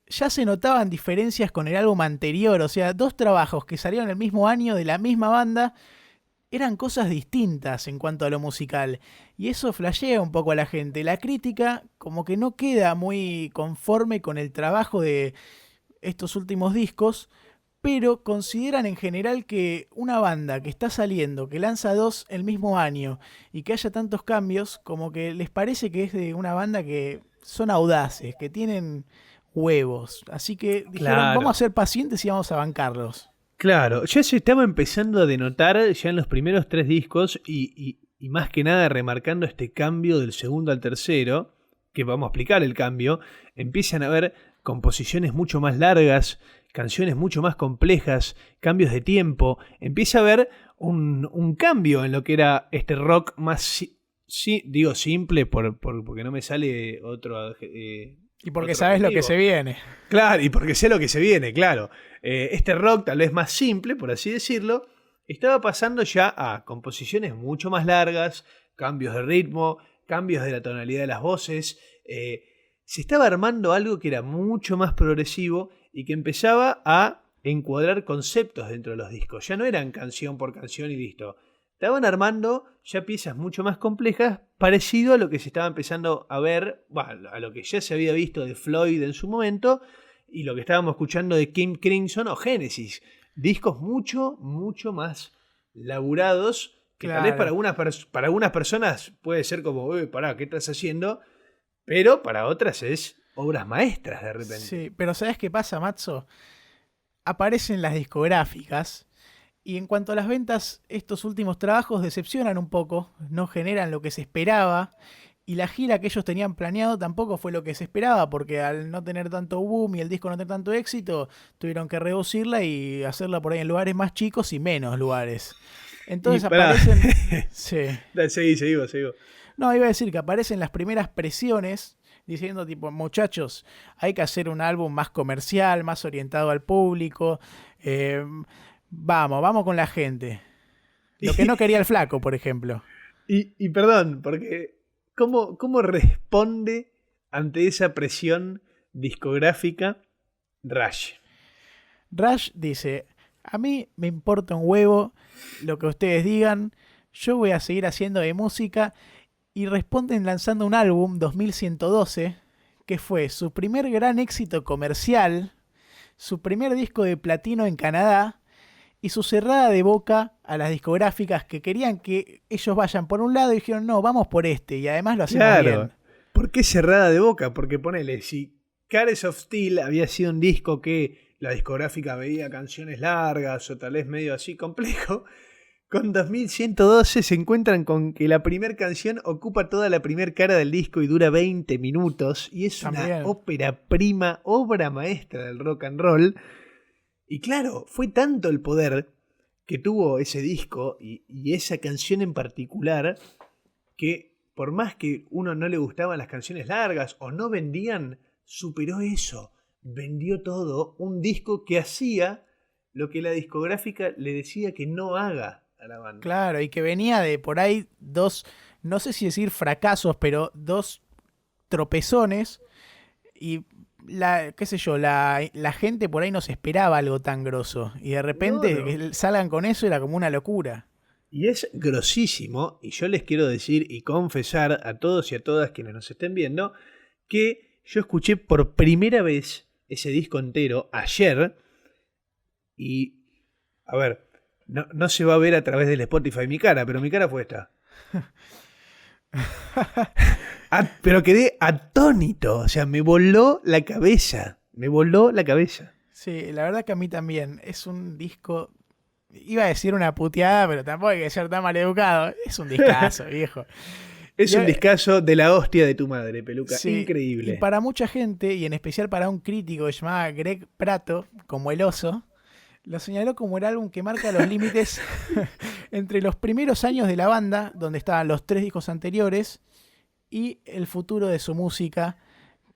ya se notaban diferencias con el álbum anterior, o sea, dos trabajos que salieron el mismo año de la misma banda, eran cosas distintas en cuanto a lo musical, y eso flashea un poco a la gente. La crítica como que no queda muy conforme con el trabajo de estos últimos discos, pero consideran en general que una banda que está saliendo, que lanza dos el mismo año y que haya tantos cambios, como que les parece que es de una banda que son audaces, que tienen huevos. Así que dijeron, vamos a Claro. ser pacientes y vamos a bancarlos. Claro, ya se estaba empezando a denotar ya en los primeros 3 discos y más que nada remarcando este cambio del segundo al tercero, que vamos a explicar el cambio, empiezan a haber composiciones mucho más largas, canciones mucho más complejas, cambios de tiempo, empieza a haber un cambio en lo que era este rock más, digo simple porque no me sale otro... Y porque otro sabes lo que adjetivo. se viene. Claro, y porque sé lo que se viene, claro. Este rock, tal vez más simple, por así decirlo, estaba pasando ya a composiciones mucho más largas, cambios de ritmo, cambios de la tonalidad de las voces. Se estaba armando algo que era mucho más progresivo y que empezaba a encuadrar conceptos dentro de los discos. Ya no eran canción por canción y listo. Estaban armando ya piezas mucho más complejas, parecido a lo que se estaba empezando a ver, bueno, a lo que ya se había visto de Floyd en su momento y lo que estábamos escuchando de King Crimson o Genesis. Discos mucho, mucho más laburados que tal vez para Claro. algunas personas puede ser como, uy, pará, ¿qué estás haciendo? Pero para otras es obras maestras de repente. Sí, pero ¿sabes qué pasa, Matzo? Aparecen las discográficas. Y en cuanto a las ventas, estos últimos trabajos decepcionan un poco, no generan lo que se esperaba, y la gira que ellos tenían planeado tampoco fue lo que se esperaba, porque al no tener tanto boom y el disco no tener tanto éxito, tuvieron que reducirla y hacerla por ahí en lugares más chicos y menos lugares. Y Entonces pará, aparecen... Sí. seguimos. No, iba a decir que aparecen las primeras presiones diciendo tipo, muchachos, hay que hacer un álbum más comercial, más orientado al público. eh, vamos con la gente. Lo que no quería el flaco, por ejemplo. Y perdón, porque ¿cómo responde ante esa presión discográfica Rush. Rush dice, a mí me importa un huevo lo que ustedes digan, yo voy a seguir haciendo de música, y responden lanzando un álbum, 2112, que fue su primer gran éxito comercial, su primer disco de platino en Canadá, y su cerrada de boca a las discográficas que querían que ellos vayan por un lado y dijeron, no, vamos por este, y además lo hacemos bien. ¿Por qué cerrada de boca? Porque ponele, si Cares of Steel había sido un disco que la discográfica veía canciones largas o tal vez medio así complejo, con 2112 se encuentran con que la primera canción ocupa toda la primera cara del disco y dura 20 minutos y es una ópera prima, obra maestra del rock and roll. Y claro, fue tanto el poder que tuvo ese disco y esa canción en particular que por más que uno no le gustaban las canciones largas o no vendían, superó eso. Vendió todo, un disco que hacía lo que la discográfica le decía que no haga a la banda. Claro, y que venía de por ahí dos, no sé si decir fracasos, pero dos tropezones y qué sé yo, la gente por ahí no se esperaba algo tan grosso y de repente que salgan con eso era como una locura. Y es grosísimo, y yo les quiero decir y confesar a todos y a todas quienes nos estén viendo que yo escuché por primera vez ese disco entero ayer y, a ver, no se va a ver a través del Spotify mi cara, pero mi cara fue esta. Pero quedé atónito, o sea, me voló la cabeza. Sí, la verdad que a mí también. Es un disco, iba a decir una puteada, pero tampoco hay que ser tan maleducado. Es un discazo, viejo. Es un discazo de la hostia de tu madre, Peluca. Sí, increíble. Y para mucha gente, y en especial para un crítico que se llamaba Greg Prato, como El Oso, lo señaló como el álbum que marca los límites entre los primeros años de la banda, donde estaban los 3 discos anteriores, y el futuro de su música,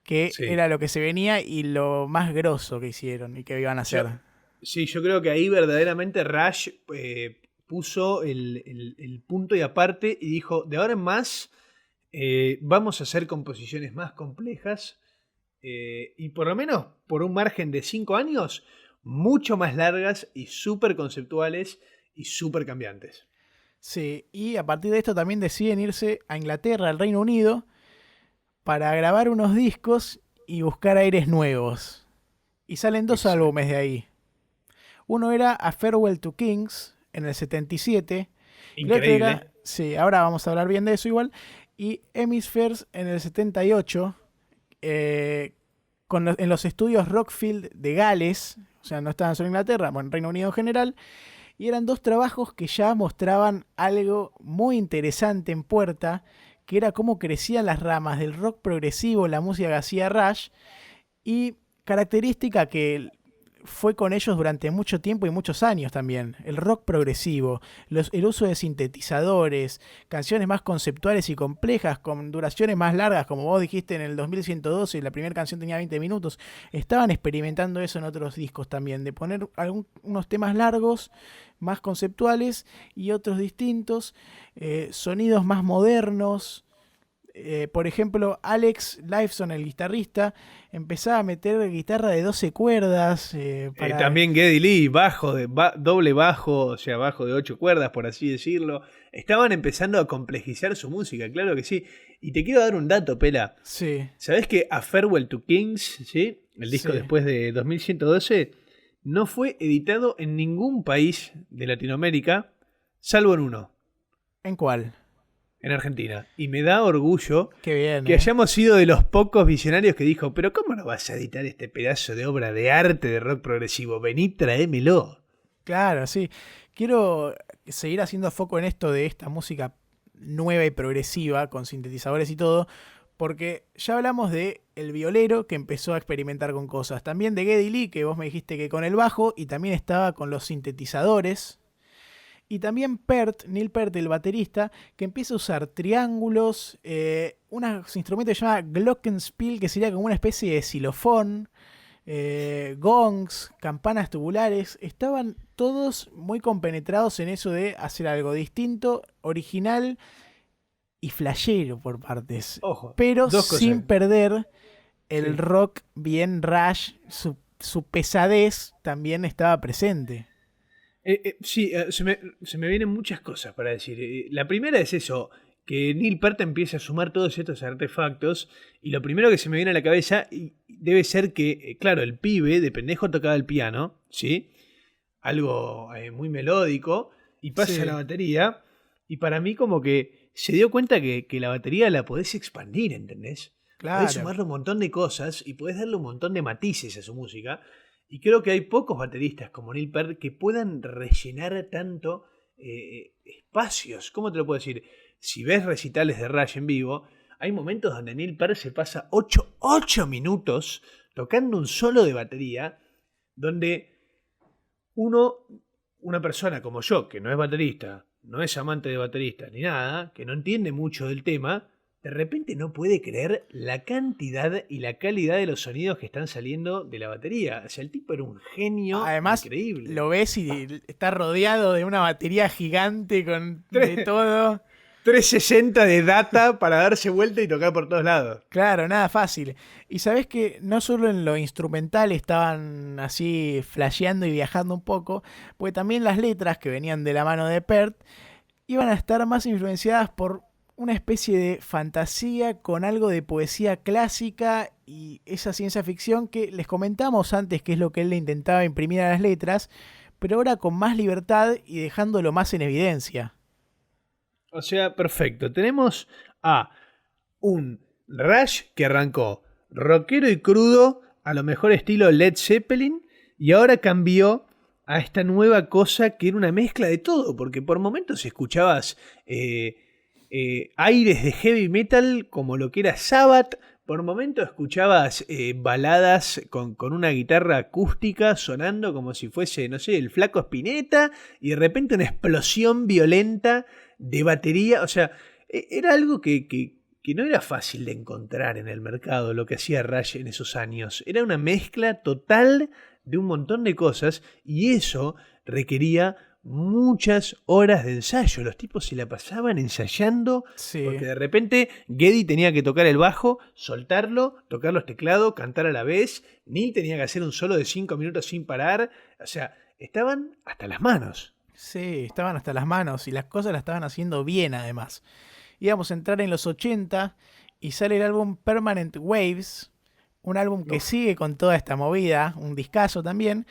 que era lo que se venía y lo más grosso que hicieron y que iban a hacer. Yo creo que ahí verdaderamente Rush puso el punto y aparte y dijo, de ahora en más vamos a hacer composiciones más complejas y por lo menos por un margen de 5 años, mucho más largas y súper conceptuales y súper cambiantes. Sí, y a partir de esto también deciden irse a Inglaterra, al Reino Unido, para grabar unos discos y buscar aires nuevos. Y salen 2 álbumes de ahí. Uno era A Farewell to Kings, en el 77. Increíble. Sí, ahora vamos a hablar bien de eso igual. Y Hemispheres en el 78, en los estudios Rockfield de Gales. O sea, no estaban solo en Inglaterra, bueno, en Reino Unido en general. Y eran 2 trabajos que ya mostraban algo muy interesante en puerta, que era cómo crecían las ramas del rock progresivo, la música que hacía Rush, y característica que fue con ellos durante mucho tiempo y muchos años también, el rock progresivo, el uso de sintetizadores, canciones más conceptuales y complejas, con duraciones más largas, como vos dijiste en el 2112, la primera canción tenía 20 minutos, estaban experimentando eso en otros discos también, de poner unos temas largos, más conceptuales y otros distintos, sonidos más modernos. Por ejemplo, Alex Lifeson, el guitarrista, empezaba a meter guitarra de 12 cuerdas. También Geddy Lee, doble bajo, o sea, bajo de 8 cuerdas, por así decirlo. Estaban empezando a complejizar su música, claro que sí. Y te quiero dar un dato, Pela. Sí. ¿Sabés que A Farewell to Kings, ¿sí? El disco después de 2112, no fue editado en ningún país de Latinoamérica, salvo en uno? ¿En cuál? En Argentina. Y me da orgullo que hayamos sido de los pocos visionarios que dijo, pero ¿cómo no vas a editar este pedazo de obra de arte de rock progresivo? Vení, tráemelo. Claro, sí. Quiero seguir haciendo foco en esto de esta música nueva y progresiva, con sintetizadores y todo, porque ya hablamos de el violero que empezó a experimentar con cosas. También de Geddy Lee, que vos me dijiste que con el bajo, y también estaba con los sintetizadores. Y también Neil Peart, el baterista, que empieza a usar triángulos, unos instrumentos que se llama glockenspiel, que sería como una especie de xilofón, gongs, campanas tubulares. Estaban todos muy compenetrados en eso de hacer algo distinto, original y flashero por partes. Ojo, pero sin perder el rock bien Rush, su pesadez también estaba presente. Sí, se me vienen muchas cosas para decir. La primera es eso, que Neil Peart empieza a sumar todos estos artefactos y lo primero que se me viene a la cabeza debe ser que, claro, el pibe de pendejo tocaba el piano, ¿sí? Algo muy melódico y pasa a la batería y para mí como que se dio cuenta que la batería la podés expandir, ¿entendés? Claro. Podés sumarle un montón de cosas y podés darle un montón de matices a su música. Y creo que hay pocos bateristas como Neil Peart que puedan rellenar tanto espacios. ¿Cómo te lo puedo decir? Si ves recitales de Rush en vivo, hay momentos donde Neil Peart se pasa 8 minutos tocando un solo de batería, donde una persona como yo, que no es baterista, no es amante de bateristas ni nada, que no entiende mucho del tema, de repente no puede creer la cantidad y la calidad de los sonidos que están saliendo de la batería. O sea, el tipo era un genio. Además, increíble. Lo ves y está rodeado de una batería gigante con de todo. 360 de data para darse vuelta y tocar por todos lados. Claro, nada fácil. Y sabés que no solo en lo instrumental estaban así flasheando y viajando un poco, porque también las letras que venían de la mano de Peart iban a estar más influenciadas por una especie de fantasía con algo de poesía clásica y esa ciencia ficción que les comentamos antes que es lo que él le intentaba imprimir a las letras, pero ahora con más libertad y dejándolo más en evidencia. O sea, perfecto. Tenemos a un Rush que arrancó rockero y crudo, a lo mejor estilo Led Zeppelin, y ahora cambió a esta nueva cosa que era una mezcla de todo, porque por momentos escuchabas aires de heavy metal como lo que era Sabbath, por momentos escuchabas baladas con una guitarra acústica sonando como si fuese, no sé, el Flaco Spinetta, y de repente una explosión violenta de batería. O sea, era algo que no era fácil de encontrar en el mercado, lo que hacía Rush en esos años. Era una mezcla total de un montón de cosas y eso requería muchas horas de ensayo. Los tipos se la pasaban ensayando, Sí. Porque de repente Geddy tenía que tocar el bajo, soltarlo, tocar los teclados, cantar a la vez. Neil tenía que hacer un solo de 5 minutos sin parar. O sea, estaban hasta las manos. Sí, estaban hasta las manos y las cosas las estaban haciendo bien además. Íbamos a entrar en los 80 y sale el álbum Permanent Waves, un álbum que sigue con toda esta movida, un discazo también,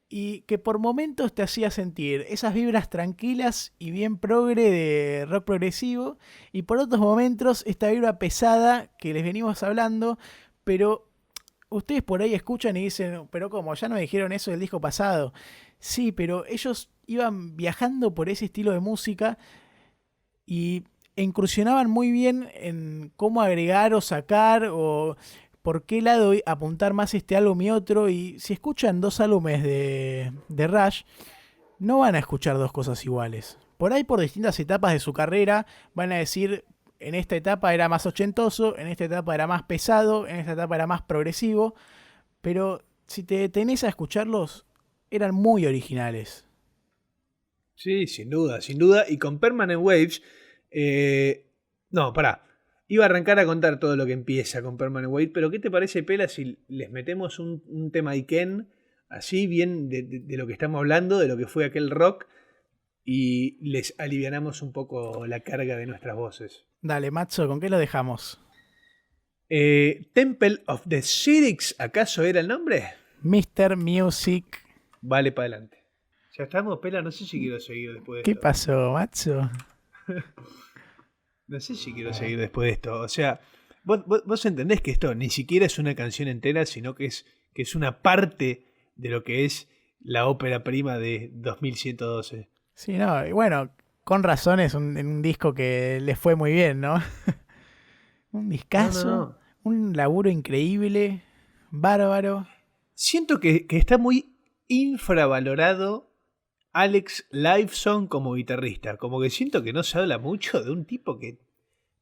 y que por momentos te hacía sentir esas vibras tranquilas y bien progre de rock progresivo, y por otros momentos esta vibra pesada que les venimos hablando, pero ustedes por ahí escuchan y dicen, pero ¿cómo? ¿Ya no me dijeron eso del disco pasado? Sí, pero ellos iban viajando por ese estilo de música y incursionaban muy bien en cómo agregar o sacar o por qué lado apuntar más este álbum y otro. Y si escuchan dos álbumes de Rush, no van a escuchar dos cosas iguales. Por ahí, por distintas etapas de su carrera, van a decir, en esta etapa era más ochentoso, en esta etapa era más pesado, en esta etapa era más progresivo. Pero si te detenés a escucharlos, eran muy originales. Sí, sin duda, sin duda. Y con Permanent Waves, no, pará. Iba a arrancar a contar todo lo que empieza con Permanent Waves, pero ¿qué te parece, Pela, si les metemos un tema Iken, así bien de lo que estamos hablando, de lo que fue aquel rock, y les alivianamos un poco la carga de nuestras voces? Dale, Matzo, ¿con qué lo dejamos? Temple of the Cyrics, ¿acaso era el nombre? Mr. Music. Vale, para adelante. Ya estamos, Pela, no sé si quiero seguir después de ¿Qué esto. pasó, Matzo? No sé si quiero seguir después de esto. O sea, vos entendés que esto ni siquiera es una canción entera, sino que es una parte de lo que es la ópera prima de 2112. Sí, no, y bueno, con razón es un disco que les fue muy bien, ¿no? Un discazo, No. un laburo increíble, bárbaro. Siento que está muy infravalorado Alex Lifeson como guitarrista. Como que siento que no se habla mucho de un tipo que...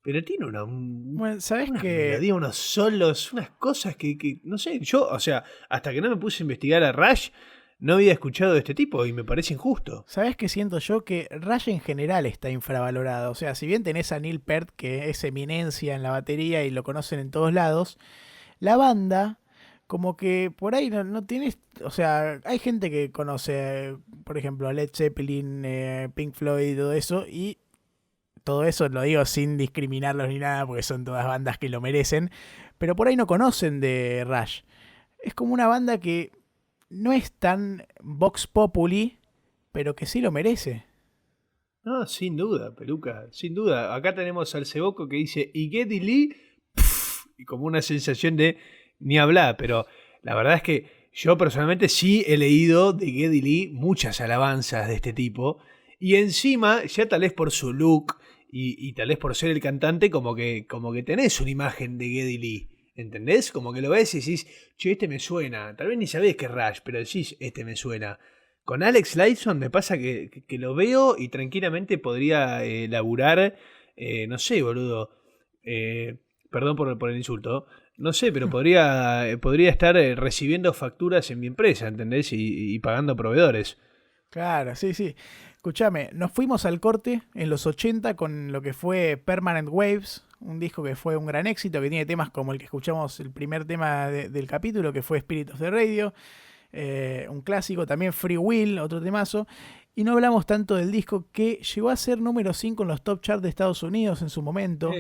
Pero tiene Bueno, ¿sabés una que melodía, unos solos, unas cosas que... No sé, yo, o sea, hasta que no me puse a investigar a Rush, no había escuchado de este tipo y me parece injusto. ¿Sabés qué siento yo? Que Rush en general está infravalorado. O sea, si bien tenés a Neil Peart, que es eminencia en la batería y lo conocen en todos lados, la banda, como que por ahí no tienes, o sea, hay gente que conoce, por ejemplo, a Led Zeppelin, Pink Floyd y todo eso, y todo eso lo digo sin discriminarlos ni nada, porque son todas bandas que lo merecen, pero por ahí no conocen de Rush. Es como una banda que no es tan Vox Populi, pero que sí lo merece. No, sin duda, Peluca, sin duda. Acá tenemos al Ceboco que dice, y Geddy Lee, pf, y como una sensación de ni hablar, pero la verdad es que yo personalmente sí he leído de Geddy Lee muchas alabanzas de este tipo, y encima, ya tal vez por su look y tal vez por ser el cantante, como que tenés una imagen de Geddy Lee. ¿Entendés? Como que lo ves y decís, che, este me suena. Tal vez ni sabés que es Rush, pero decís, este me suena. Con Alex Lifeson me pasa que lo veo y tranquilamente podría laburar, no sé, boludo. eh, Perdón por el insulto. No sé, pero podría estar recibiendo facturas en mi empresa, ¿entendés? Y pagando proveedores. Claro, sí, sí. Escúchame, nos fuimos al corte en los 80 con lo que fue Permanent Waves, un disco que fue un gran éxito, que tiene temas como el que escuchamos, el primer tema del capítulo, que fue Spirit of the Radio, un clásico, también Free Will, otro temazo. Y no hablamos tanto del disco que llegó a ser número 5 en los top charts de Estados Unidos en su momento.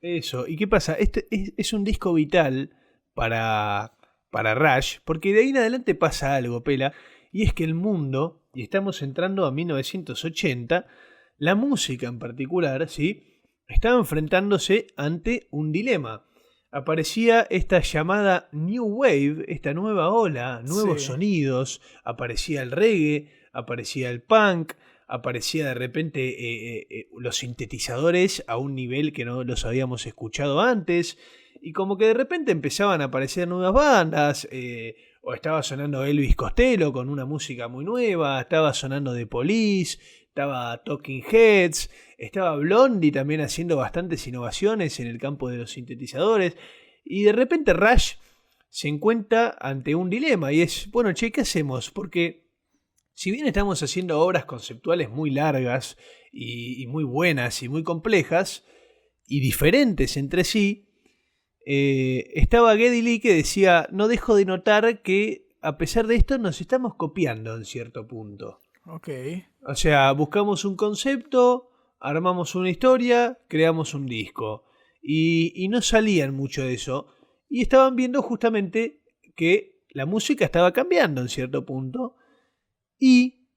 Eso. ¿Y qué pasa? Este es un disco vital para, para Rush, porque de ahí en adelante pasa algo, Pela, y es que el mundo, y estamos entrando a 1980, la música en particular, ¿sí? Estaba enfrentándose ante un dilema. Aparecía esta llamada New Wave, esta nueva ola, nuevos Sí. sonidos, aparecía el reggae, aparecía el punk, aparecía de repente los sintetizadores a un nivel que no los habíamos escuchado antes, y como que de repente empezaban a aparecer nuevas bandas, o estaba sonando Elvis Costello con una música muy nueva, estaba sonando The Police, estaba Talking Heads, estaba Blondie también haciendo bastantes innovaciones en el campo de los sintetizadores, y de repente Rush se encuentra ante un dilema, y es, bueno, che, ¿qué hacemos? Porque si bien estamos haciendo obras conceptuales muy largas y muy buenas y muy complejas y diferentes entre sí, estaba Geddy Lee que decía, no dejo de notar que a pesar de esto nos estamos copiando en cierto punto. Ok. O sea, buscamos un concepto, armamos una historia, creamos un disco. Y no salían mucho de eso. Y estaban viendo justamente que la música estaba cambiando en cierto punto. Y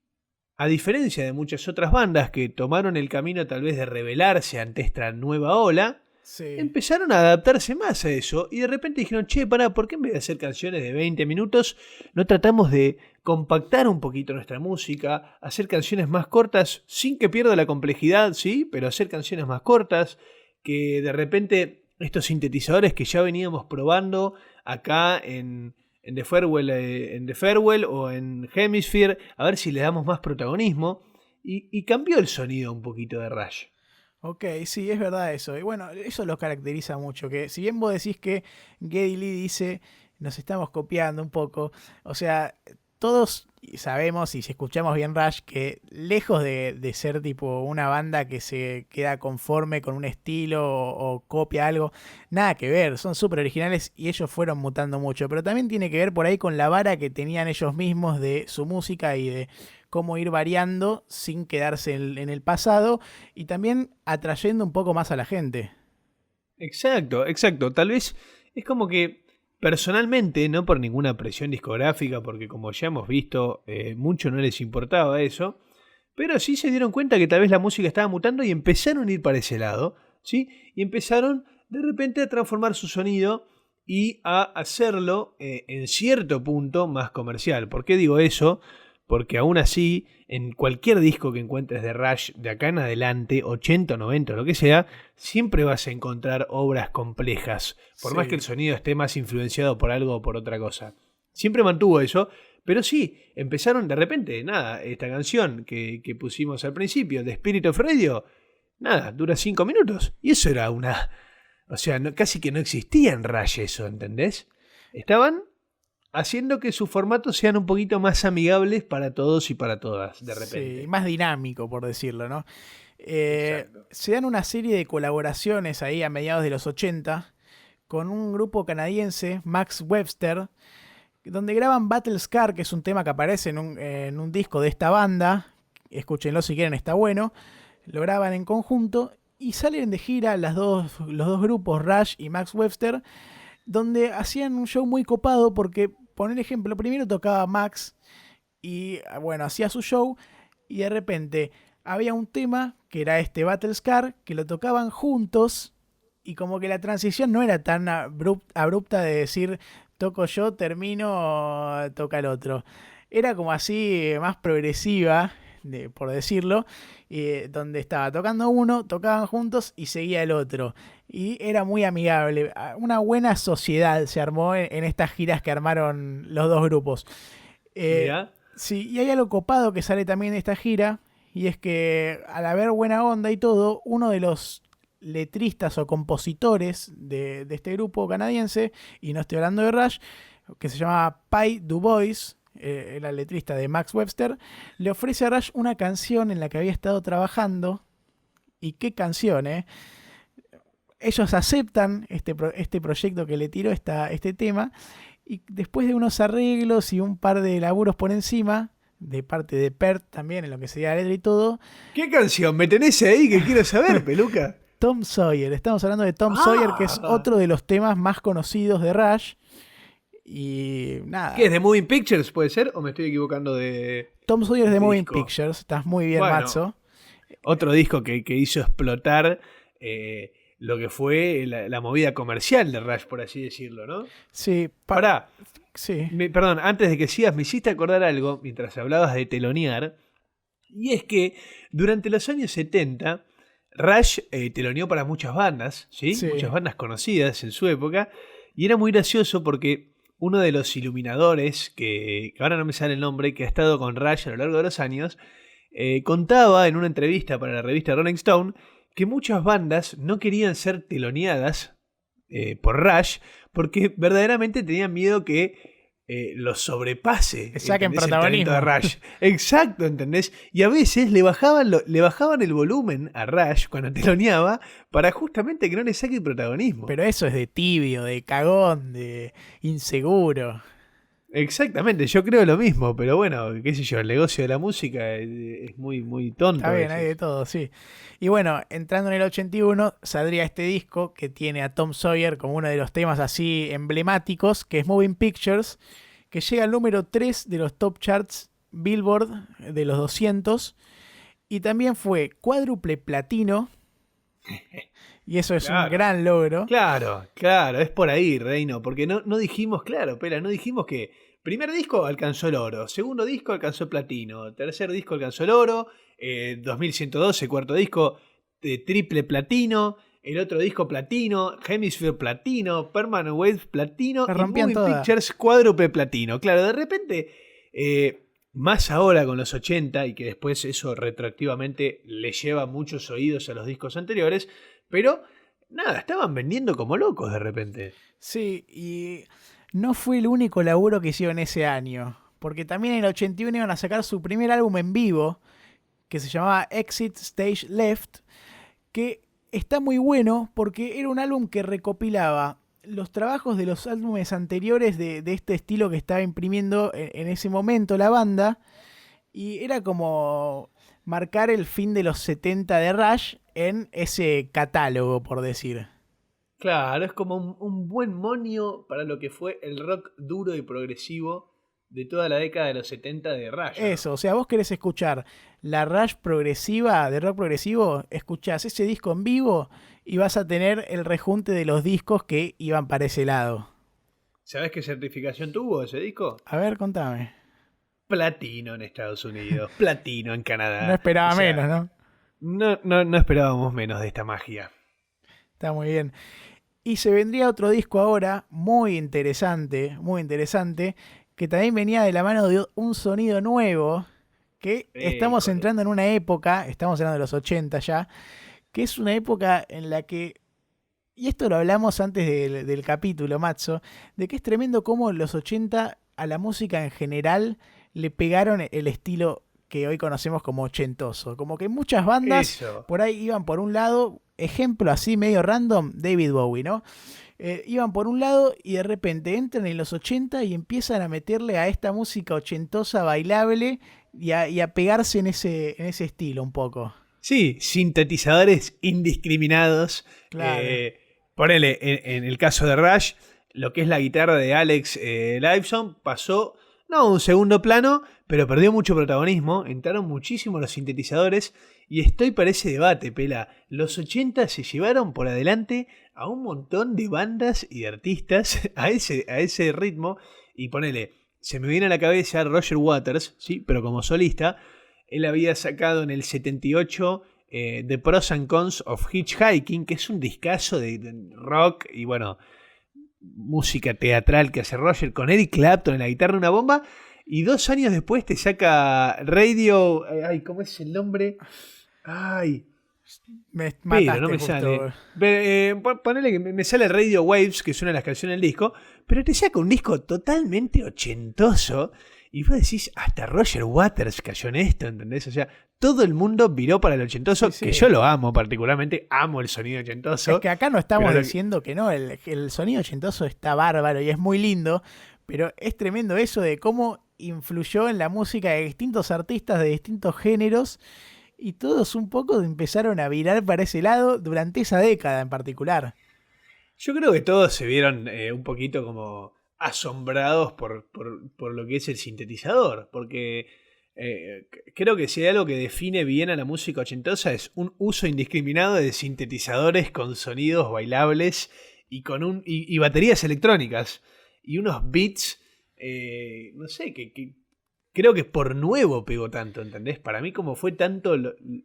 a diferencia de muchas otras bandas que tomaron el camino tal vez de rebelarse ante esta nueva ola, Sí. empezaron a adaptarse más a eso y de repente dijeron, che, pará, ¿por qué en vez de hacer canciones de 20 minutos no tratamos de compactar un poquito nuestra música, hacer canciones más cortas sin que pierda la complejidad, sí, pero hacer canciones más cortas, que de repente estos sintetizadores que ya veníamos probando acá en The Farewell o en Hemisphere, a ver si le damos más protagonismo. Y cambió el sonido un poquito de Rush. Ok, sí, es verdad eso. Y bueno, eso los caracteriza mucho. Que si bien vos decís que Geddy Lee dice, nos estamos copiando un poco, o sea, todos sabemos y si escuchamos bien Rush que lejos de ser tipo una banda que se queda conforme con un estilo o copia algo, nada que ver, son súper originales y ellos fueron mutando mucho, pero también tiene que ver por ahí con la vara que tenían ellos mismos de su música y de cómo ir variando sin quedarse en el pasado y también atrayendo un poco más a la gente. Exacto, exacto. Tal vez es como que personalmente, no por ninguna presión discográfica, porque como ya hemos visto, mucho no les importaba eso, pero sí se dieron cuenta que tal vez la música estaba mutando y empezaron a ir para ese lado, ¿sí? Y empezaron de repente a transformar su sonido y a hacerlo en cierto punto más comercial. ¿Por qué digo eso? Porque aún así, en cualquier disco que encuentres de Rush de acá en adelante, 80 o 90 o lo que sea, siempre vas a encontrar obras complejas, por más que el Sí. sonido esté más influenciado por algo o por otra cosa. Siempre mantuvo eso, pero sí, empezaron de repente, nada, esta canción que pusimos al principio, de Spirit of Radio, nada, dura 5 minutos. Y eso era una... O sea, casi que no existía en Rush eso, ¿entendés? Estaban haciendo que sus formatos sean un poquito más amigables para todos y para todas, de Sí, repente. más dinámico, por decirlo, ¿no? Exacto. Se dan una serie de colaboraciones ahí a mediados de los 80 con un grupo canadiense, Max Webster, donde graban Battle Scar, que es un tema que aparece en un disco de esta banda. Escúchenlo si quieren, está bueno. Lo graban en conjunto y salen de gira los dos grupos, Rush y Max Webster, donde hacían un show muy copado porque, poner ejemplo, primero tocaba Max y bueno, hacía su show y de repente había un tema que era este Battle Scar que lo tocaban juntos y como que la transición no era tan abrupta de decir toco yo, termino, toca el otro. Era como así más progresiva, por decirlo, donde estaba tocando uno, tocaban juntos y seguía el otro. Y era muy amigable. Una buena sociedad se armó en estas giras que armaron los dos grupos. Mirá. Sí, y hay algo copado que sale también de esta gira, y es que al haber buena onda y todo, uno de los letristas o compositores de este grupo canadiense, y no estoy hablando de Rush, que se llama Pi Dubois, era el letrista de Max Webster, le ofrece a Rush una canción en la que había estado trabajando. ¿Y qué canción, Ellos aceptan este proyecto que le tiró este tema, y después de unos arreglos y un par de laburos por encima, de parte de Perth también, en lo que sería la letra y todo. ¿Qué canción? ¿Me tenés ahí que quiero saber, peluca? Tom Sawyer, estamos hablando de Tom Sawyer, que es otro de los temas más conocidos de Rush. Y nada. ¿Qué es de Moving Pictures, puede ser? ¿O me estoy equivocando de...? Tom Sawyer es de Moving disco? Pictures, estás muy bien, Bueno, Matzo. Otro disco que hizo explotar lo que fue la movida comercial de Rush, por así decirlo, ¿no? Sí, Ahora, sí. perdón, antes de que sigas, me hiciste acordar algo mientras hablabas de telonear, y es que durante los años 70, Rush teloneó para muchas bandas, ¿sí? Sí. Muchas bandas conocidas en su época, y era muy gracioso porque uno de los iluminadores, que ahora no me sale el nombre, que ha estado con Rush a lo largo de los años, contaba en una entrevista para la revista Rolling Stone que muchas bandas no querían ser teloneadas por Rush porque verdaderamente tenían miedo que los sobrepase. Que saquen ¿entendés? protagonismo. El talento de Rush. Exacto, ¿entendés? Y a veces le bajaban el volumen a Rush cuando teloneaba para justamente que no le saque el protagonismo. Pero eso es de tibio, de cagón, de inseguro. Exactamente, yo creo lo mismo, pero bueno, qué sé yo, el negocio de la música es muy, muy tonto. Está bien, hay de todo, sí. Y bueno, entrando en el 81, saldría este disco que tiene a Tom Sawyer como uno de los temas así emblemáticos, que es Moving Pictures, que llega al número 3 de los top charts Billboard de los 200, y también fue cuádruple platino, y eso es un gran logro. Claro, es por ahí, Reino, porque no dijimos, claro, Pela, no dijimos que primer disco alcanzó el oro, segundo disco alcanzó el platino, tercer disco alcanzó el oro, 2112, cuarto disco, triple platino, el otro disco platino, Hemisphere platino, Permanent Wave platino, y Moving Pictures cuádruple platino. Claro, de repente, más ahora con los 80, y que después eso retroactivamente le lleva muchos oídos a los discos anteriores, pero nada, estaban vendiendo como locos de repente. Sí, y no fue el único laburo que hicieron ese año, porque también en el 81 iban a sacar su primer álbum en vivo, que se llamaba Exit Stage Left, que está muy bueno porque era un álbum que recopilaba los trabajos de los álbumes anteriores de este estilo que estaba imprimiendo en ese momento la banda, y era como marcar el fin de los 70 de Rush en ese catálogo, por decir. Claro, es como un buen monio para lo que fue el rock duro y progresivo de toda la década de los 70 de Rush. Eso, o sea, vos querés escuchar la Rush progresiva, de rock progresivo, escuchás ese disco en vivo y vas a tener el rejunte de los discos que iban para ese lado. ¿Sabés qué certificación tuvo ese disco? A ver, contame. Platino en Estados Unidos, platino en Canadá. No esperaba menos, ¿no? No esperábamos menos de esta magia. Está muy bien. Y se vendría otro disco ahora, muy interesante, que también venía de la mano de un sonido nuevo, que estamos entrando en una época, estamos hablando de los 80 ya, que es una época en la que, y esto lo hablamos antes del capítulo, Matzo, de que es tremendo cómo los 80 a la música en general le pegaron el estilo que hoy conocemos como ochentoso. Como que muchas bandas por ahí iban por un lado, ejemplo así medio random, David Bowie, ¿no? Iban por un lado y de repente entran en los 80 y empiezan a meterle a esta música ochentosa bailable y a pegarse en ese estilo un poco. Sí, sintetizadores indiscriminados. Claro. Ponele, en el caso de Rush, lo que es la guitarra de Alex Lifeson pasó, no a un segundo plano, pero perdió mucho protagonismo. Entraron muchísimo los sintetizadores y estoy para ese debate, Pela. Los 80 se llevaron por adelante a un montón de bandas y de artistas a ese ritmo. Y ponele, se me viene a la cabeza Roger Waters, ¿sí? Pero como solista. Él había sacado en el 78 The Pros and Cons of Hitchhiking, que es un discazo de rock y bueno, música teatral que hace Roger con Eric Clapton en la guitarra, una bomba. Y 2 años después te saca Radio... Ay, ¿cómo es el nombre? Ay... Me mataste, pero no me justo. sale. Ponele que me sale Radio Waves, que es una de las canciones del disco, pero te saca un disco totalmente ochentoso. Y vos decís, hasta Roger Waters cayó en esto, ¿entendés? O sea, todo el mundo viró para el ochentoso, Sí, sí. que yo lo amo particularmente, amo el sonido ochentoso. Es que acá no estamos pero diciendo que no, el sonido ochentoso está bárbaro y es muy lindo, pero es tremendo eso de cómo influyó en la música de distintos artistas de distintos géneros y todos un poco empezaron a virar para ese lado durante esa década en particular. Yo creo que todos se vieron un poquito como asombrados por lo que es el sintetizador, porque creo que si hay algo que define bien a la música ochentosa es un uso indiscriminado de sintetizadores con sonidos bailables y baterías electrónicas y unos beats, no sé, que creo que por nuevo pegó tanto, ¿entendés? Para mí como fue tanto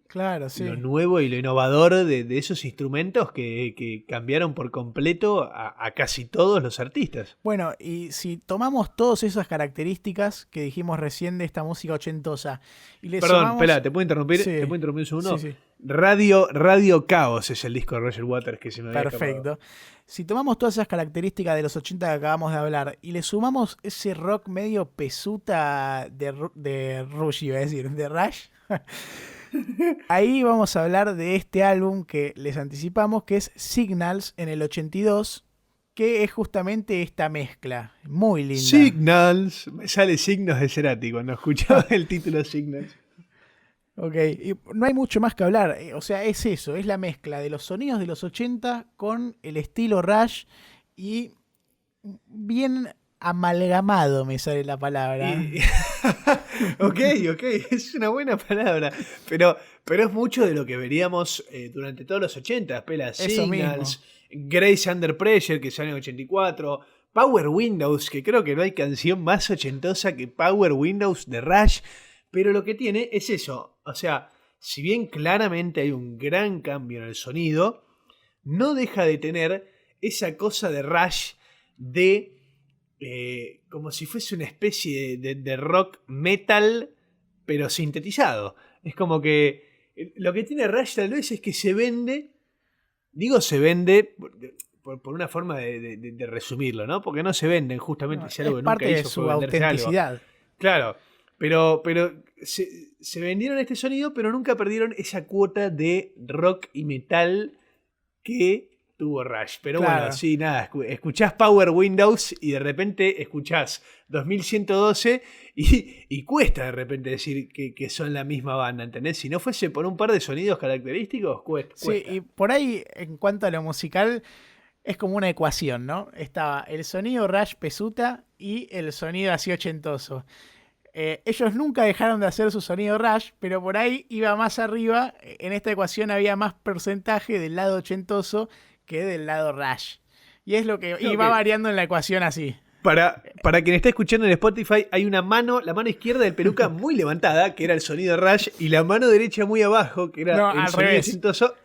Claro, sí. lo nuevo y lo innovador de esos instrumentos que cambiaron por completo a casi todos los artistas. Bueno, y si tomamos todas esas características que dijimos recién de esta música ochentosa y le Perdón, sumamos... espera, ¿te puedo interrumpir? Sí. ¿Te puedo interrumpir un segundo? Sí, sí. Radio Caos es el disco de Roger Waters que se me había escapado. Perfecto. Si tomamos todas esas características de los 80 que acabamos de hablar y le sumamos ese rock medio pesuta de Rush, iba a decir, de Rush, ahí vamos a hablar de este álbum que les anticipamos, que es Signals en el 82, que es justamente esta mezcla. Muy linda. Signals, me sale Signos de Cerati cuando escuchaba el título Signals. Ok, y no hay mucho más que hablar, o sea, es eso, es la mezcla de los sonidos de los 80 con el estilo Rush y bien amalgamado me sale la palabra. Ok, es una buena palabra, pero es mucho de lo que veríamos durante todos los 80, Pela, Eso Signals, Grace Under Pressure, que sale en 84, Power Windows, que creo que no hay canción más ochentosa que Power Windows de Rush. Pero lo que tiene es eso, o sea, si bien claramente hay un gran cambio en el sonido, no deja de tener esa cosa de Rush de como si fuese una especie de rock metal, pero sintetizado. Es como que lo que tiene Rush tal vez es que se vende, digo se vende por una forma de resumirlo, ¿no? Porque no se venden justamente, No, si algo es que parte nunca de hizo su fue venderse algo. autenticidad. Claro, pero se vendieron este sonido, pero nunca perdieron esa cuota de rock y metal que tuvo Rush. Pero Claro. bueno, sí, nada, escuchás Power Windows y de repente escuchás 2112 y cuesta de repente decir que son la misma banda, ¿entendés? Si no fuese por un par de sonidos característicos, cuesta. Sí, y por ahí, en cuanto a lo musical, es como una ecuación, ¿no? Estaba el sonido Rush pesuta y el sonido así ochentoso. Ellos nunca dejaron de hacer su sonido Rush, pero por ahí iba más arriba. En esta ecuación había más porcentaje del lado ochentoso que del lado Rush. Y es lo que iba variando en la ecuación así. Para quien está escuchando en Spotify, hay una mano, la mano izquierda del peluca muy levantada, que era el sonido Rush, y la mano derecha muy abajo, que era el al sonido revés. ochentoso.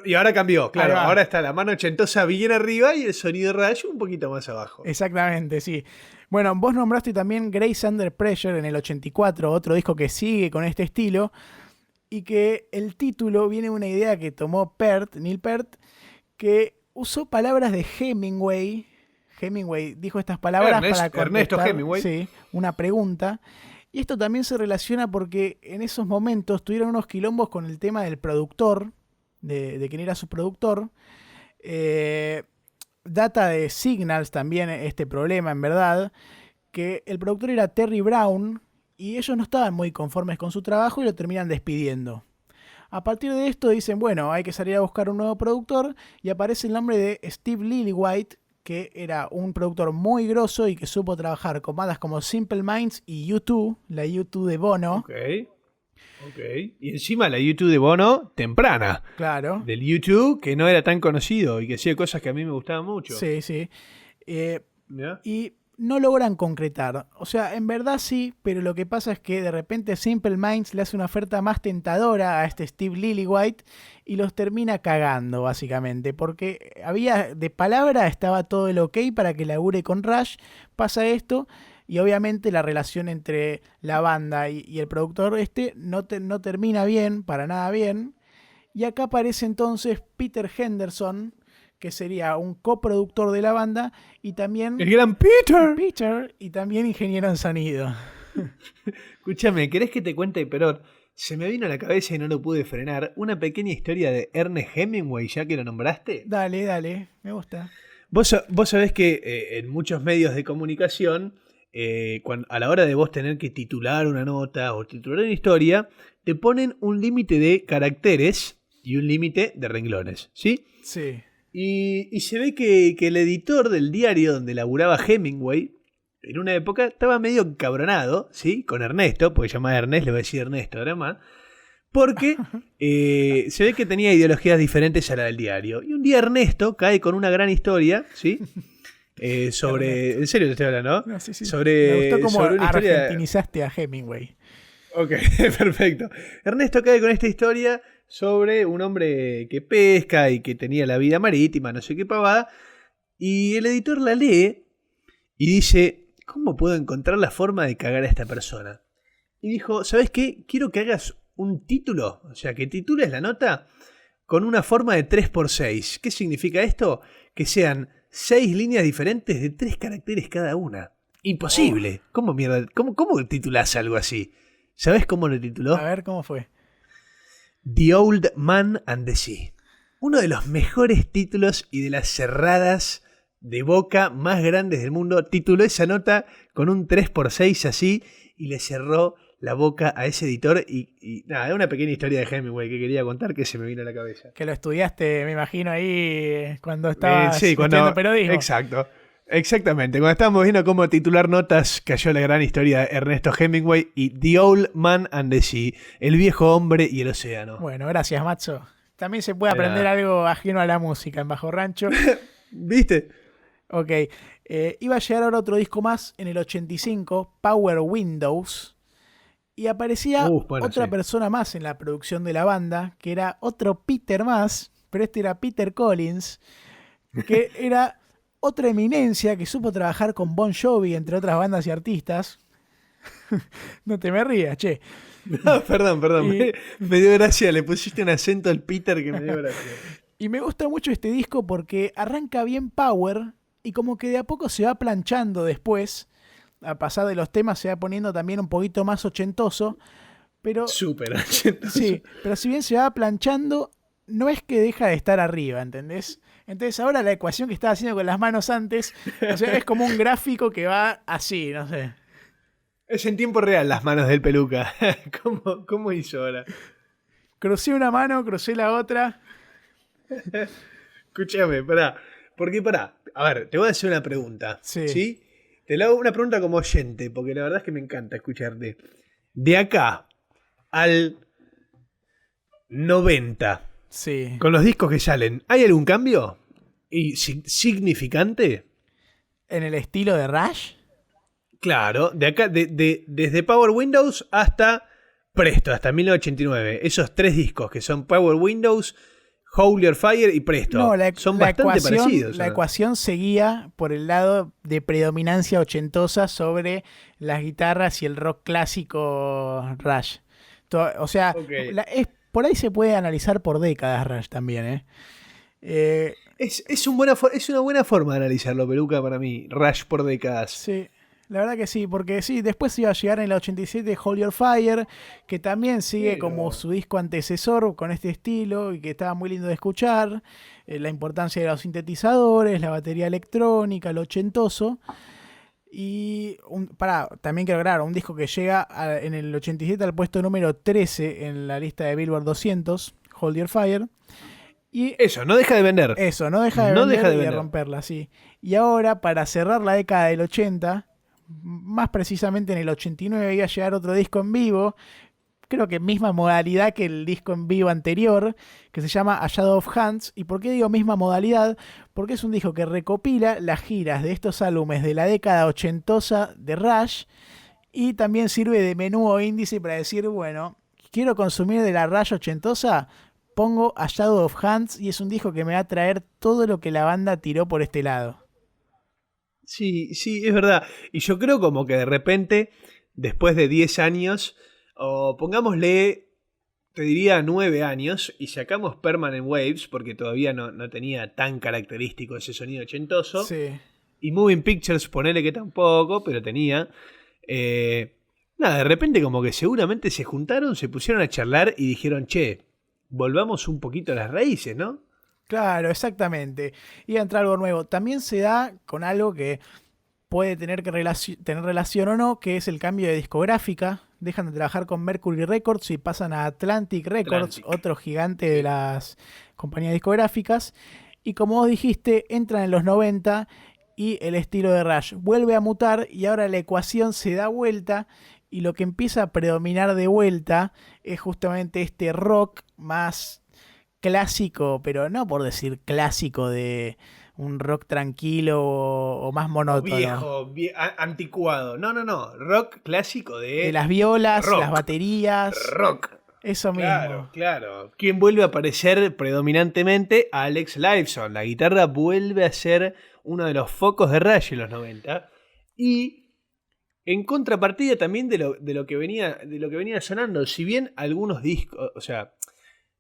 Y ahora cambió, claro. Ahí va. Ahora está la mano ochentosa bien arriba y el sonido Rush un poquito más abajo. Exactamente, sí. Bueno, vos nombraste también Grace Under Pressure en el 84, otro disco que sigue con este estilo, y que el título viene de una idea que tomó Neil Peart, que usó palabras de Hemingway. Hemingway dijo estas palabras para contestar, Ernesto Hemingway. sí, una pregunta. Y esto también se relaciona porque en esos momentos tuvieron unos quilombos con el tema del productor, de quién era su productor. Data de Signals también este problema, en verdad, que el productor era Terry Brown y ellos no estaban muy conformes con su trabajo y lo terminan despidiendo. A partir de esto dicen, bueno, hay que salir a buscar un nuevo productor y aparece el nombre de Steve Lillywhite, que era un productor muy grosso y que supo trabajar con bandas como Simple Minds y U2, la U2 de Bono. Ok. Y encima la U2 de Bono, temprana. Claro. Del U2 que no era tan conocido y que hacía cosas que a mí me gustaban mucho. Sí. Y no logran concretar. O sea, en verdad sí, pero lo que pasa es que de repente Simple Minds le hace una oferta más tentadora a este Steve Lillywhite y los termina cagando, básicamente. Porque de palabra estaba todo el ok para que labure con Rush. Pasa esto y obviamente la relación entre la banda y el productor no termina bien, para nada bien. Y acá aparece entonces Peter Henderson, que sería un coproductor de la banda y también... ¡El gran Peter! Y también ingeniero en sonido. Escúchame, ¿querés que te cuente, pero se me vino a la cabeza y no lo pude frenar, una pequeña historia de Ernest Hemingway, ya que lo nombraste? Dale, me gusta. Vos sabés que en muchos medios de comunicación, a la hora de vos tener que titular una nota o titular una historia, te ponen un límite de caracteres y un límite de renglones, ¿sí? Sí. Y se ve que el editor del diario donde laburaba Hemingway, en una época, estaba medio encabronado, ¿sí? Con Ernesto, porque se llama Ernest, le voy a decir Ernesto ahora más, porque se ve que tenía ideologías diferentes a la del diario. Y un día Ernesto cae con una gran historia, ¿sí? Sobre... ¿En serio te estoy hablando? No, sí. Me gustó cómo argentinizaste historia... a Hemingway. Ok, perfecto. Ernesto cae con esta historia sobre un hombre que pesca y que tenía la vida marítima, no sé qué pavada, y el editor la lee y dice, ¿cómo puedo encontrar la forma de cagar a esta persona? Y dijo, ¿sabes qué? Quiero que hagas un título, o sea, que titules la nota con una forma de 3x6. ¿Qué significa esto? Que sean 6 líneas diferentes de 3 caracteres cada una. Imposible. ¿Cómo mierda? ¿Cómo titulás algo así? ¿Sabes cómo lo tituló? A ver, ¿cómo fue? The Old Man and the Sea. Uno de los mejores títulos y de las cerradas de boca más grandes del mundo. Tituló esa nota con un 3x6 así y le cerró la boca a ese editor. Y nada, es una pequeña historia de Hemingway que quería contar que se me vino a la cabeza. Que lo estudiaste, me imagino, ahí cuando estabas estudiando periodismo. Exacto. Exactamente, cuando estábamos viendo cómo titular notas, cayó la gran historia de Ernesto Hemingway y The Old Man and the Sea, el viejo hombre y el océano. Bueno, gracias, Matzo. También se puede aprender algo ajeno a la música en Bajo Rancho. ¿Viste? Ok, iba a llegar ahora otro disco más en el 85, Power Windows, y aparecía otra persona más en la producción de la banda, que era otro Peter más, pero este era Peter Collins, que era... otra eminencia que supo trabajar con Bon Jovi, entre otras bandas y artistas. No te me rías, che. No, perdón. Me dio gracia, le pusiste un acento al Peter que me dio gracia. Y me gusta mucho este disco porque arranca bien power y como que de a poco se va planchando después. A pasar de los temas se va poniendo también un poquito más ochentoso. Pero, súper ochentoso. Sí, pero si bien se va planchando, no es que deja de estar arriba, ¿entendés? Entonces ahora la ecuación que estaba haciendo con las manos antes, o sea, es como un gráfico que va así, no sé. Es en tiempo real las manos del peluca. ¿Cómo hizo ahora? Crucé una mano, crucé la otra. Escúchame, pará. Porque pará, a ver, te voy a hacer una pregunta. Sí. Te la hago una pregunta como oyente, porque la verdad es que me encanta escucharte. De acá al 90, sí, con los discos que salen, ¿hay algún cambio? ¿Y significante? ¿En el estilo de Rush? Claro, de acá, desde Power Windows hasta Presto, hasta 1989. Esos 3 discos que son Power Windows, Hold Your Fire y Presto. No, son bastante parecidos. La ecuación seguía por el lado de predominancia ochentosa sobre las guitarras y el rock clásico Rush. O sea, por ahí se puede analizar por décadas Rush también, Es una buena forma de analizarlo, peluca, para mí. Rush por décadas. Sí. La verdad que sí, porque sí, después iba a llegar en el 87 Hold Your Fire, que también sigue como su disco antecesor con este estilo y que estaba muy lindo de escuchar. La importancia de los sintetizadores, la batería electrónica, lo ochentoso. Y también quiero agregar un disco que llega en el 87 al puesto número 13 en la lista de Billboard 200, Hold Your Fire. Y eso, no deja de vender. eso, no deja de No vender deja de y de vender. romperla, sí. Y ahora, para cerrar la década del 80, más precisamente en el 89, iba a llegar otro disco en vivo, creo que misma modalidad que el disco en vivo anterior, que se llama A Shadow of Hands. ¿Y por qué digo misma modalidad? Porque es un disco que recopila las giras de estos álbumes de la década ochentosa de Rush y también sirve de menú o índice para decir, bueno, quiero consumir de la Rush ochentosa, pongo A Shadow of Hands y es un disco que me va a traer todo lo que la banda tiró por este lado. Sí, sí, es verdad. Y yo creo como que de repente, después de 10 años, o pongámosle, te diría 9 años, y sacamos Permanent Waves, porque todavía no tenía tan característico ese sonido ochentoso, Sí. y Moving Pictures, ponele que tampoco, pero tenía. Nada, de repente como que seguramente se juntaron, se pusieron a charlar y dijeron, che, volvamos un poquito a las raíces, ¿no? Claro, exactamente. Iba a entrar algo nuevo. También se da con algo que puede tener tener relación o no, que es el cambio de discográfica. Dejan de trabajar con Mercury Records y pasan a Atlantic Records, Atlantic. otro gigante de Sí. las compañías discográficas. Y como vos dijiste, entran en los 90 y el estilo de Rush vuelve a mutar y ahora la ecuación se da vuelta y lo que empieza a predominar de vuelta es justamente este rock más clásico, pero no por decir clásico de un rock tranquilo o más O monótono. viejo, anticuado. No. Rock clásico De las violas, rock. las baterías, Rock. eso Claro, mismo. claro. ¿Quién vuelve a aparecer predominantemente? Alex Lifeson. La guitarra vuelve a ser uno de los focos de Rush en los 90. Y en contrapartida también de lo que venía sonando. Si bien algunos discos, o sea,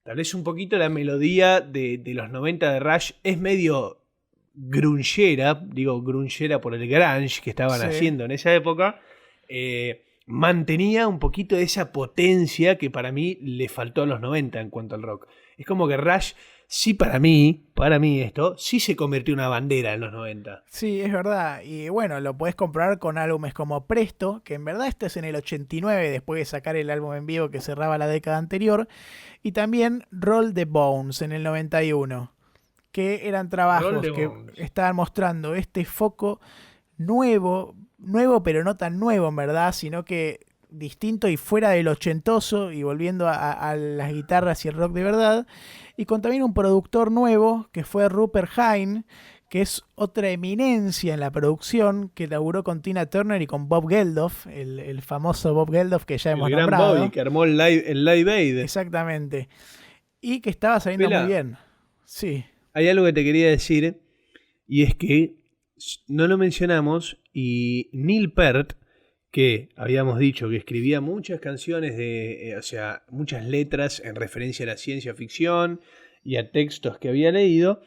tal vez un poquito la melodía de los 90 de Rush es medio grungera, digo grungera por el grunge que estaban Sí. haciendo en esa época, mantenía un poquito de esa potencia que para mí le faltó a los 90 en cuanto al rock. Es como que Rush, sí para mí esto, sí se convirtió en una bandera en los 90. Sí, es verdad. Y bueno, lo podés comprobar con álbumes como Presto, que en verdad este es en el 89, después de sacar el álbum en vivo que cerraba la década anterior. Y también Roll the Bones en el 91, que eran trabajos que Bones. estaban mostrando este foco nuevo pero no tan nuevo en verdad, sino que distinto y fuera del ochentoso y volviendo a las guitarras y el rock de verdad. Y con también un productor nuevo que fue Rupert Hine, que es otra eminencia en la producción, que laburó con Tina Turner y con Bob Geldof, el famoso Bob Geldof que ya El hemos gran nombrado. Bobby que armó el Live Aid. Exactamente. Y que estaba saliendo Pela, muy bien. Sí. hay algo que te quería decir, y es que no lo mencionamos, y Neil Peart, que habíamos dicho que escribía muchas canciones o sea, muchas letras en referencia a la ciencia ficción y a textos que había leído,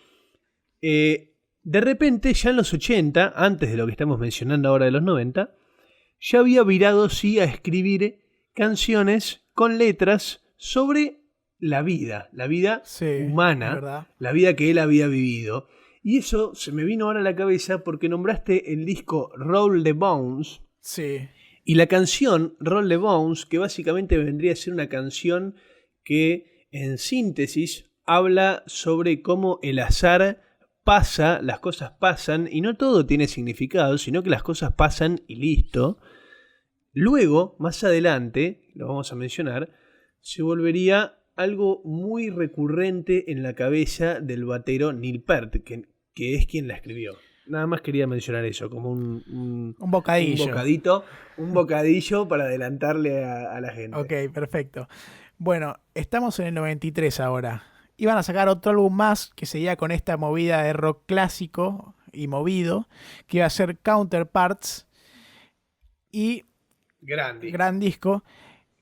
de repente ya en los 80, antes de lo que estamos mencionando ahora de los 90, ya había virado sí a escribir canciones con letras sobre la vida Sí, es humana, verdad. la vida que él había vivido. Y eso se me vino ahora a la cabeza porque nombraste el disco Roll the Bones. Sí. Y la canción Roll the Bones, que básicamente vendría a ser una canción que en síntesis habla sobre cómo el azar pasa, las cosas pasan y no todo tiene significado, sino que las cosas pasan y listo. Luego, más adelante, lo vamos a mencionar, se volvería algo muy recurrente en la cabeza del batero Neil Peart, que es quien la escribió. Nada más quería mencionar eso, como un bocadillo. un bocadillo para adelantarle a la gente. Ok, perfecto. Bueno, estamos en el 93 ahora. Iban a sacar otro álbum más que seguía con esta movida de rock clásico y movido, que iba a ser Counterparts. Y gran disco.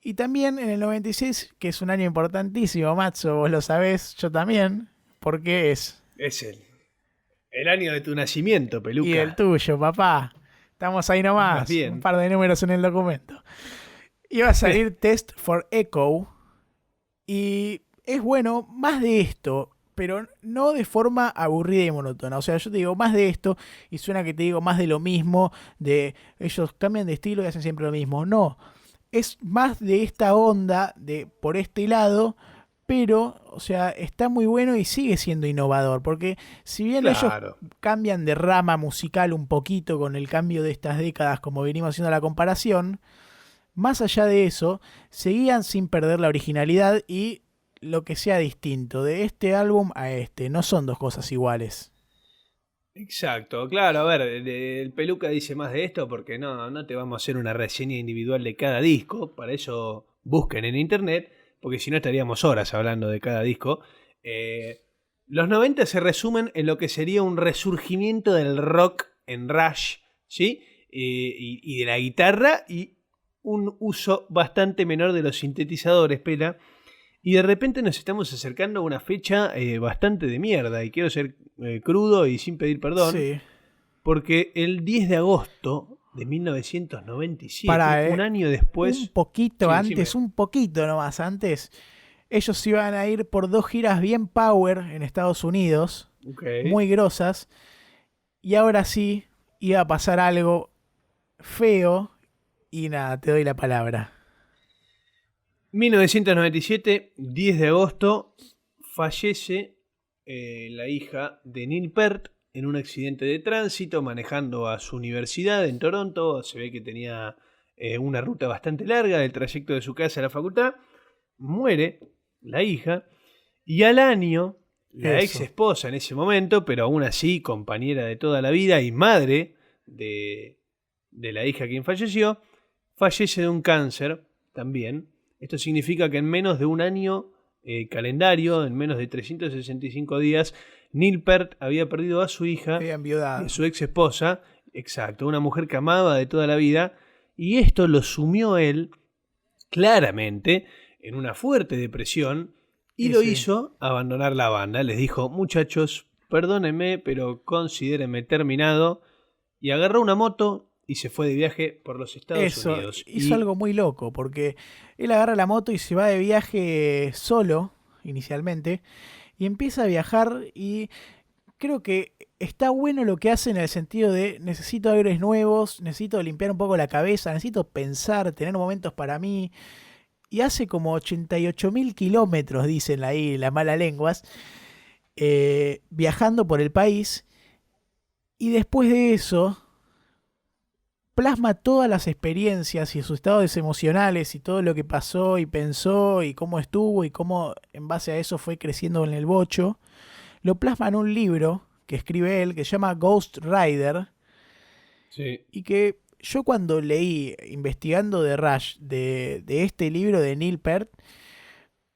Y también en el 96, que es un año importantísimo, Matzo, vos lo sabés, yo también, porque es... Es el año de tu nacimiento, Peluca. Y el tuyo, papá. Estamos ahí nomás. Más bien. Un par de números en el documento. Iba a salir Test for Echo. Y es bueno, más de esto, pero no de forma aburrida y monótona. O sea, yo te digo más de esto y suena que te digo más de lo mismo, de ellos cambian de estilo y hacen siempre lo mismo. No, es más de esta onda, de por este lado, pero, o sea, está muy bueno y sigue siendo innovador, porque si bien ellos Claro. cambian de rama musical un poquito con el cambio de estas décadas, como venimos haciendo la comparación, más allá de eso, seguían sin perder la originalidad y lo que sea distinto de este álbum a este. No son dos cosas iguales. Exacto, claro, a ver, el Peluca dice más de esto porque no te vamos a hacer una reseña individual de cada disco, para eso busquen en internet, porque si no estaríamos horas hablando de cada disco. Los 90 se resumen en lo que sería un resurgimiento del rock en Rush, ¿sí? Y de la guitarra y un uso bastante menor de los sintetizadores, Pela. Y de repente nos estamos acercando a una fecha bastante de mierda. Y quiero ser crudo y sin pedir perdón. Sí. Porque el 10 de agosto de 1997, Para, un año después... un poquito Sí, antes, decime. un poquito nomás antes, ellos iban a ir por 2 giras bien power en Estados Unidos, Ok. muy grosas, y ahora sí iba a pasar algo feo, y nada, te doy la palabra. 1997, 10 de agosto, fallece la hija de Neil Peart en un accidente de tránsito manejando a su universidad en Toronto. Se ve que tenía una ruta bastante larga del trayecto de su casa a la facultad. Muere la hija y al año la Eso. ex esposa en ese momento, pero aún así compañera de toda la vida y madre de la hija quien falleció, fallece de un cáncer también. Esto significa que en menos de un año calendario, en menos de 365 días, Neil Peart había perdido a su hija Había y enviudado. a su ex esposa, exacto, una mujer que amaba de toda la vida, y esto lo sumió él claramente en una fuerte depresión y Y lo sí. hizo abandonar la banda. Les dijo, muchachos, perdónenme, pero considérenme terminado, y agarró una moto y se fue de viaje por los Estados Eso, Unidos. hizo algo muy loco, porque él agarra la moto y se va de viaje solo, inicialmente, y empieza a viajar y creo que está bueno lo que hace en el sentido de necesito aires nuevos, necesito limpiar un poco la cabeza, necesito pensar, tener momentos para mí, y hace como 88.000 kilómetros, dicen ahí las malas lenguas, viajando por el país, y después de eso plasma todas las experiencias y sus estados emocionales y todo lo que pasó y pensó y cómo estuvo y cómo en base a eso fue creciendo en el bocho. Lo plasma en un libro que escribe él que se llama Ghost Rider Sí. y que yo cuando leí investigando de Rush de este libro de Neil Peart,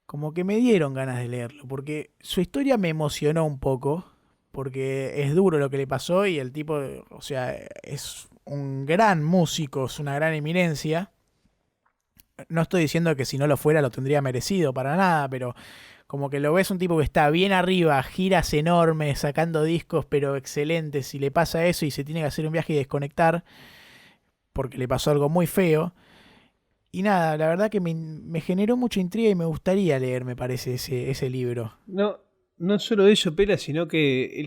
como que me dieron ganas de leerlo porque su historia me emocionó un poco porque es duro lo que le pasó y el tipo, o sea, es un gran músico, es una gran eminencia. No estoy diciendo que si no lo fuera lo tendría merecido para nada, pero como que lo ves un tipo que está bien arriba, giras enormes, sacando discos pero excelentes, y le pasa eso y se tiene que hacer un viaje y desconectar porque le pasó algo muy feo. Y nada, la verdad que me generó mucha intriga y me gustaría leer, me parece, ese libro. No solo eso, Pela, sino que él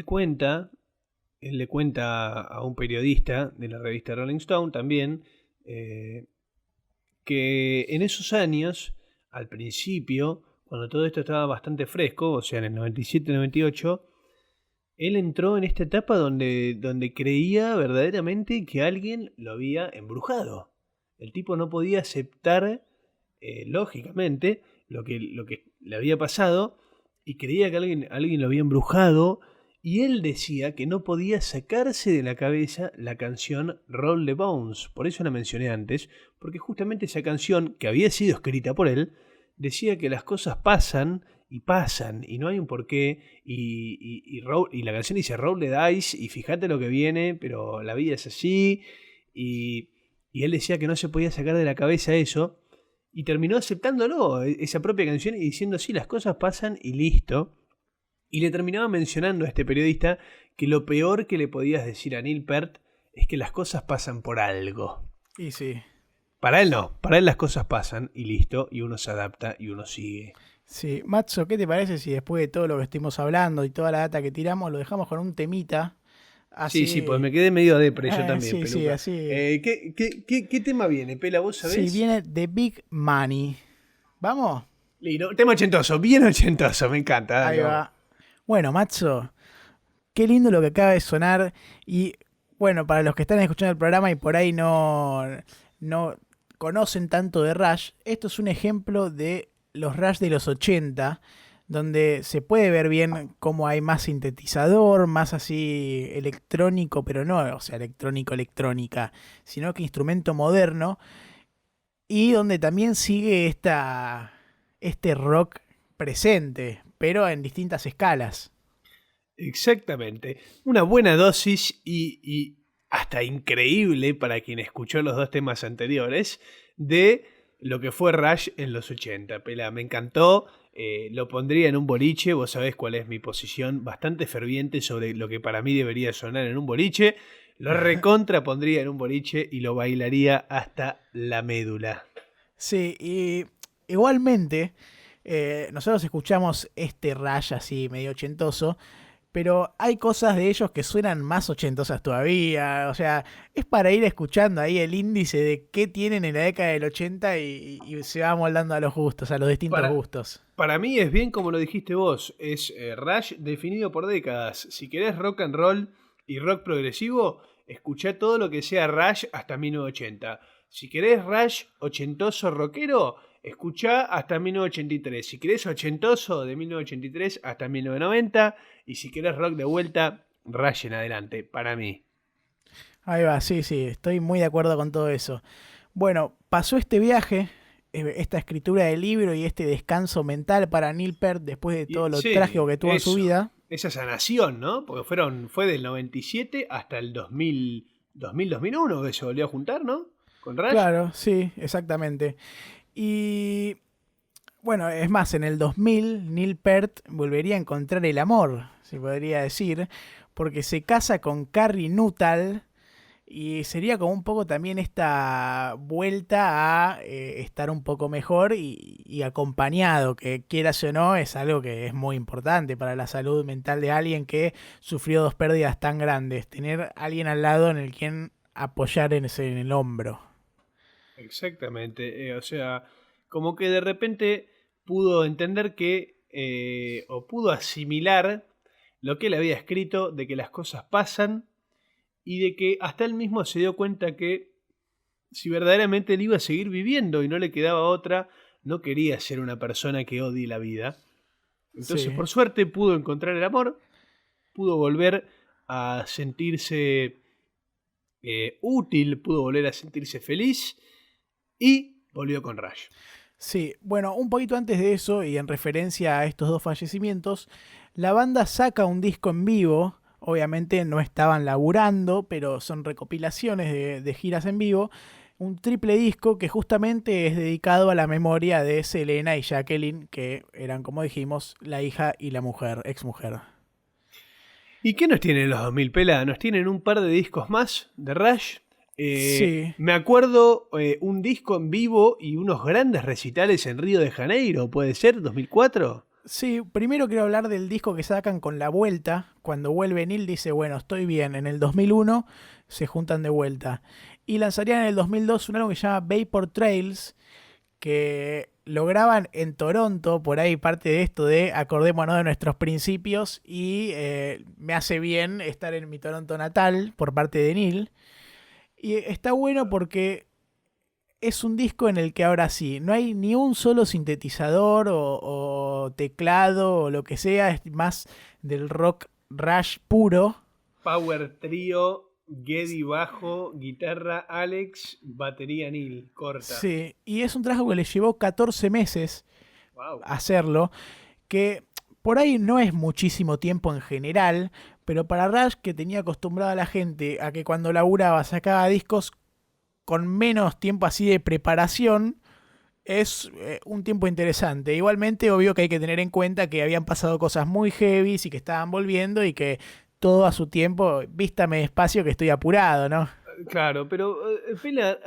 le cuenta a un periodista de la revista Rolling Stone también, que en esos años, al principio, cuando todo esto estaba bastante fresco, o sea, en el 97-98, él entró en esta etapa donde creía verdaderamente que alguien lo había embrujado. El tipo no podía aceptar, lógicamente, lo que le había pasado y creía que alguien lo había embrujado. Y él decía que no podía sacarse de la cabeza la canción Roll the Bones. Por eso la mencioné antes, porque justamente esa canción, que había sido escrita por él, decía que las cosas pasan y no hay un porqué. Y la canción dice Roll the Dice y fíjate lo que viene, pero la vida es así. Y él decía que no se podía sacar de la cabeza eso. Y terminó aceptándolo, esa propia canción, y diciendo sí, las cosas pasan y listo. Y le terminaba mencionando a este periodista que lo peor que le podías decir a Neil Peart es que las cosas pasan por algo. Y sí. Para él no, para él las cosas pasan y listo, y uno se adapta y uno sigue. Sí, Matzo, ¿qué te parece si después de todo lo que estuvimos hablando y toda la data que tiramos, lo dejamos con un temita? Sí, pues Así. me quedé medio depre yo también, Sí, sí, Peluca. así. ¿Qué tema viene, Pela? ¿Vos sabés? Sí, viene The Big Money. ¿Vamos? Lindo, tema ochentoso, bien ochentoso, me encanta. Ahí Dale, vamos. va. Bueno, Matzo, qué lindo lo que acaba de sonar. Y bueno, para los que están escuchando el programa y por ahí no conocen tanto de Rush, esto es un ejemplo de los Rush de los 80, donde se puede ver bien cómo hay más sintetizador, más así electrónico, pero no, o sea, electrónica, sino que instrumento moderno, y donde también sigue este rock presente, pero en distintas escalas. Exactamente. Una buena dosis y hasta increíble para quien escuchó los dos temas anteriores de lo que fue Rush en los 80. Pela, me encantó. Lo pondría en un boliche. Vos sabés cuál es mi posición bastante ferviente sobre lo que para mí debería sonar en un boliche. Lo recontra pondría en un boliche y lo bailaría hasta la médula. Sí, y igualmente, nosotros escuchamos este Rush así medio ochentoso, pero hay cosas de ellos que suenan más ochentosas todavía. O sea, es para ir escuchando ahí el índice de qué tienen en la década del 80 y se va moldando a los gustos, a los distintos Para, gustos. para mí es bien como lo dijiste vos. Es Rush definido por décadas. Si querés rock and roll y rock progresivo, escuchá todo lo que sea Rush hasta 1980. Si querés Rush ochentoso rockero, escuchá hasta 1983. Si querés ochentoso, de 1983 hasta 1990. Y si querés rock de vuelta, Rush en adelante, para mí. Ahí va, sí, sí, estoy muy de acuerdo con todo eso. Bueno, pasó este viaje, esta escritura del libro y este descanso mental para Neil Peart después de todo lo Sí, trágico que tuvo en su eso. vida. Esa sanación, ¿no? Porque fue del 97 hasta el 2001 que se volvió a juntar, ¿no? Con Rush. Claro, sí, exactamente. Y bueno, es más, en el 2000 Neil Peart volvería a encontrar el amor, se podría decir, porque se casa con Carrie Nuttall y sería como un poco también esta vuelta a estar un poco mejor y acompañado, que quieras o no, es algo que es muy importante para la salud mental de alguien que sufrió dos pérdidas tan grandes, tener a alguien al lado en el quien apoyar en el hombro. Exactamente. O sea, como que de repente pudo entender que, o pudo asimilar lo que él había escrito, de que las cosas pasan y de que hasta él mismo se dio cuenta que si verdaderamente él iba a seguir viviendo y no le quedaba otra, no quería ser una persona que odie la vida. Entonces, Sí. por suerte, pudo encontrar el amor, pudo volver a sentirse útil, pudo volver a sentirse feliz y volvió con Rush. Sí, bueno, un poquito antes de eso y en referencia a estos dos fallecimientos, la banda saca un disco en vivo, obviamente no estaban laburando, pero son recopilaciones de giras en vivo, un triple disco que justamente es dedicado a la memoria de Selena y Jacqueline, que eran, como dijimos, la hija y la mujer, exmujer. ¿Y qué nos tienen los 2000, Pela? Nos tienen un par de discos más de Rush. Sí, Me acuerdo un disco en vivo y unos grandes recitales en Río de Janeiro, ¿puede ser? ¿2004? sí, primero quiero hablar del disco que sacan con La Vuelta. Cuando vuelve Neil dice, bueno, estoy bien. En el 2001 se juntan de vuelta. Y lanzarían en el 2002 un álbum que se llama Vapor Trails, que lo graban en Toronto, por ahí parte de esto de acordémonos de nuestros principios y me hace bien estar en mi Toronto natal por parte de Neil. Y está bueno porque es un disco en el que ahora sí, no hay ni un solo sintetizador o teclado o lo que sea, es más del rock Rush puro. Power Trio, Geddy bajo, guitarra Alex, batería Neil, corta. Sí, y es un trabajo que le llevó 14 meses Wow. hacerlo, que por ahí no es muchísimo tiempo en general, pero para Rush, que tenía acostumbrada a la gente a que cuando laburaba sacaba discos con menos tiempo así de preparación, es un tiempo interesante. Igualmente, obvio que hay que tener en cuenta que habían pasado cosas muy heavy y que estaban volviendo y que todo a su tiempo, vístame despacio que estoy apurado, ¿no? Claro, pero Pela,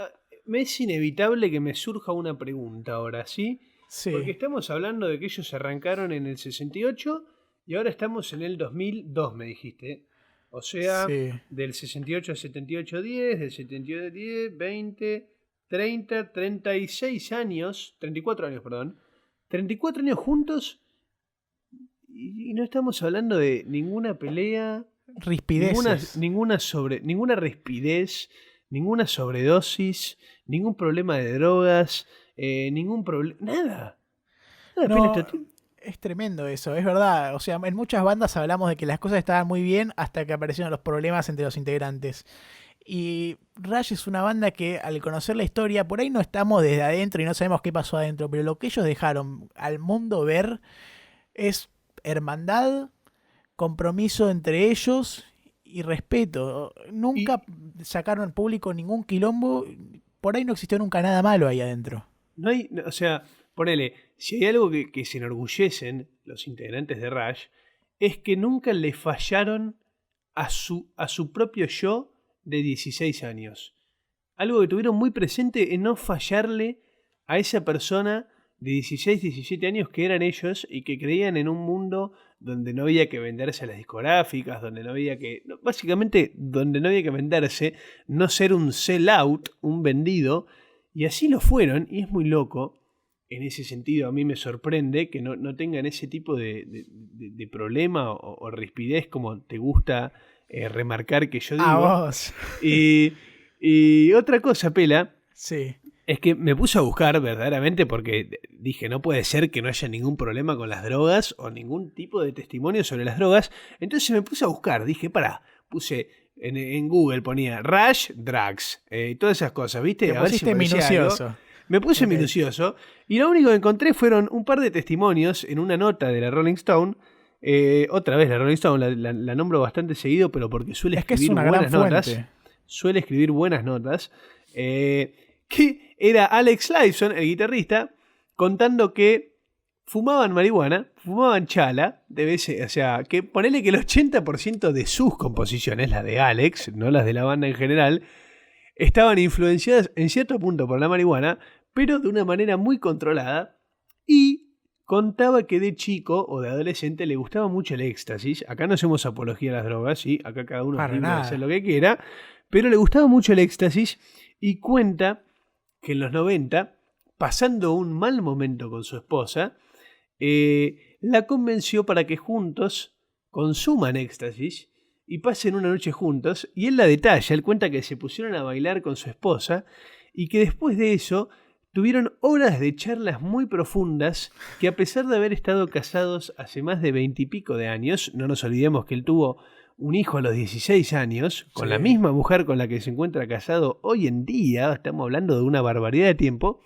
me es inevitable que me surja una pregunta ahora, ¿sí? Porque Sí, estamos hablando de que ellos arrancaron en el 68 y ahora estamos en el 2002, me dijiste. O sea, sí. del 68 al 78, 10, del 78 al 10, 20, 30, 36 años, 34 años, perdón. 34 años juntos y no estamos hablando de ninguna pelea, Rispideces. ninguna rispidez, ninguna sobredosis, ningún problema de drogas, ningún problema, nada. Nada, pena No, esto. es tremendo eso, es verdad. O sea, en muchas bandas hablamos de que las cosas estaban muy bien hasta que aparecieron los problemas entre los integrantes. Y Rush es una banda que al conocer la historia, por ahí no estamos desde adentro y no sabemos qué pasó adentro, pero lo que ellos dejaron al mundo ver es hermandad, compromiso entre ellos y respeto. Y Nunca sacaron al público ningún quilombo, por ahí no existió nunca nada malo ahí adentro. no hay, o sea, ponele, si hay algo que se enorgullecen los integrantes de Rush, es que nunca le fallaron a su propio yo de 16 años. Algo que tuvieron muy presente en no fallarle a esa persona de 16, 17 años que eran ellos y que creían en un mundo donde no había que venderse a las discográficas, donde no había que, básicamente donde no había que venderse, no ser un sell out, un vendido, y así lo fueron, y es muy loco. En ese sentido, a mí me sorprende que no tengan ese tipo de problema o rispidez como te gusta remarcar que yo A digo. vos. Y, y otra cosa, Pela, Sí. es que me puse a buscar verdaderamente porque dije, no puede ser que no haya ningún problema con las drogas o ningún tipo de testimonio sobre las drogas. Entonces me puse a buscar, dije, puse en Google, ponía Rush Drugs, todas esas cosas, ¿viste? Te A ver si pusiste aparecía algo. minucioso. Me puse Ok. minucioso y lo único que encontré fueron un par de testimonios en una nota de la Rolling Stone. Otra vez la Rolling Stone la nombro bastante seguido, pero porque suele Es que es escribir una gran buenas notas. fuente. Suele escribir buenas notas. Que era Alex Lifeson, el guitarrista, contando que fumaban marihuana, fumaban chala, o sea, que ponele que el 80% de sus composiciones, las de Alex, no las de la banda en general, estaban influenciadas en cierto punto por la marihuana, pero de una manera muy controlada, y contaba que de chico o de adolescente le gustaba mucho el éxtasis. Acá no hacemos apología a las drogas, ¿sí? Acá cada uno es Para libre de hacer lo nada. que quiera, pero le gustaba mucho el éxtasis y cuenta que en los 90, pasando un mal momento con su esposa, la convenció para que juntos consuman éxtasis y pasen una noche juntos. Y él la detalla, él cuenta que se pusieron a bailar con su esposa y que después de eso tuvieron horas de charlas muy profundas que, a pesar de haber estado casados hace más de 20 y pico de años, no nos olvidemos que él tuvo un hijo a los 16 años, con la Sí. misma mujer con la que se encuentra casado hoy en día, estamos hablando de una barbaridad de tiempo.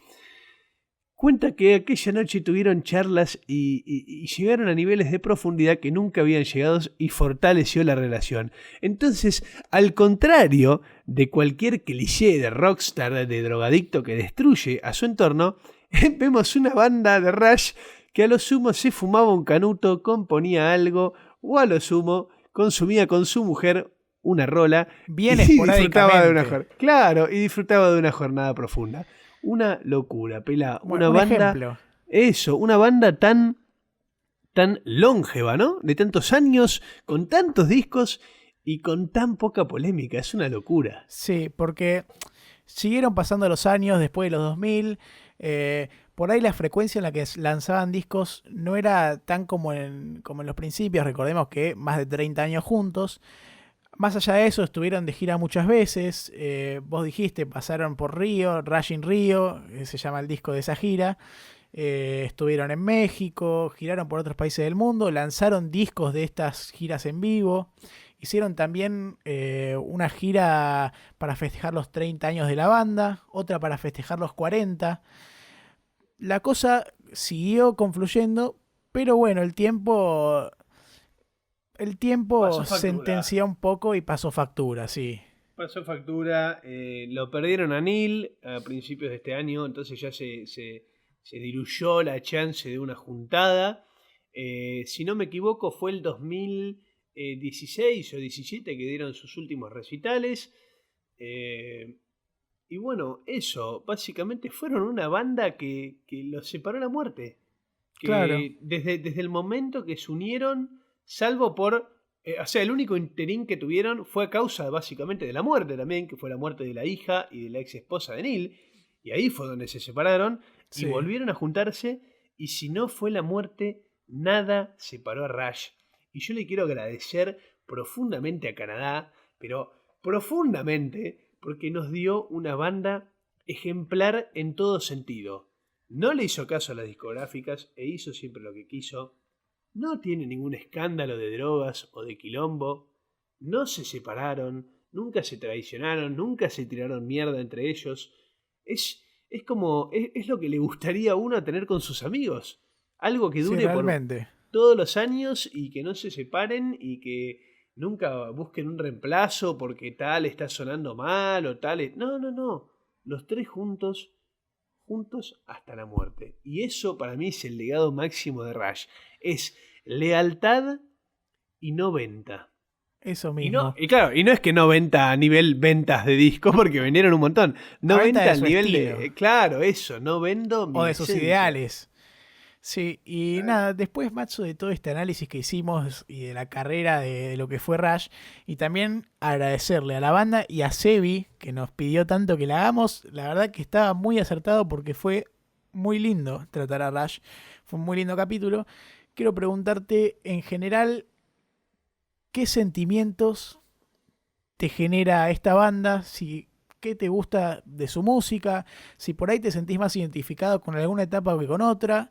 Cuenta que aquella noche tuvieron charlas y llegaron a niveles de profundidad que nunca habían llegado y fortaleció la relación. Entonces, al contrario de cualquier cliché de rockstar, de drogadicto que destruye a su entorno, vemos una banda de Rush que a lo sumo se fumaba un canuto, componía algo, o a lo sumo consumía con su mujer una rola Bien y disfrutaba de una esporádicamente. jornada. Claro, y disfrutaba de una jornada profunda. Una locura, Pela. Bueno, Una un banda. ejemplo. Eso, una banda tan longeva, ¿no? De tantos años, con tantos discos y con tan poca polémica. Es una locura. Sí, porque siguieron pasando los años después de los 2000. Por ahí la frecuencia en la que lanzaban discos no era tan como en los principios. Recordemos que más de 30 años juntos. Más allá de eso, estuvieron de gira muchas veces. Vos dijiste, pasaron por Río, Rush in Río, se llama el disco de esa gira. Estuvieron en México, giraron por otros países del mundo, lanzaron discos de estas giras en vivo. Hicieron también una gira para festejar los 30 años de la banda, otra para festejar los 40. La cosa siguió confluyendo, pero bueno, el tiempo Pasó factura. sentencia un poco y pasó factura, sí. Pasó factura. Lo perdieron a Neil a principios de este año. Entonces ya se diluyó la chance de una juntada. Si no me equivoco, fue el 2000. 16 o 17 que dieron sus últimos recitales. Y bueno, eso, básicamente fueron una banda que los separó la muerte. Claro. Que desde el momento que se unieron, salvo por... o sea, el único interín que tuvieron fue a causa básicamente de la muerte también, que fue la muerte de la hija y de la ex esposa de Neil. Y ahí fue donde se separaron y Sí. volvieron a juntarse. Y si no fue la muerte, nada separó a Rush. Y yo le quiero agradecer profundamente a Canadá, pero profundamente, porque nos dio una banda ejemplar en todo sentido. No le hizo caso a las discográficas e hizo siempre lo que quiso. No tiene ningún escándalo de drogas o de quilombo. No se separaron, nunca se traicionaron, nunca se tiraron mierda entre ellos. Es como, es lo que le gustaría a uno tener con sus amigos. Algo que Sí, dure por realmente. todos los años y que no se separen y que nunca busquen un reemplazo porque tal está sonando mal o tal. No, no, no. Los tres juntos hasta la muerte. Y eso para mí es el legado máximo de Rush. Es lealtad y no venta. Eso Y no, mismo. y claro, y no es que no venta a nivel ventas de disco, porque vendieron un montón. No A venta venta de al su nivel estilo. de. Claro, eso, no vendo O mi de sus esencia. ideales. Sí, y Claro. nada, después, Matsu, de todo este análisis que hicimos y de la carrera de lo que fue Rush, y también agradecerle a la banda y a Sebi, que nos pidió tanto que la hagamos, la verdad que estaba muy acertado porque fue muy lindo tratar a Rush, fue un muy lindo capítulo. Quiero preguntarte, en general, ¿qué sentimientos te genera esta banda? Si, ¿qué te gusta de su música? Si por ahí te sentís más identificado con alguna etapa que con otra.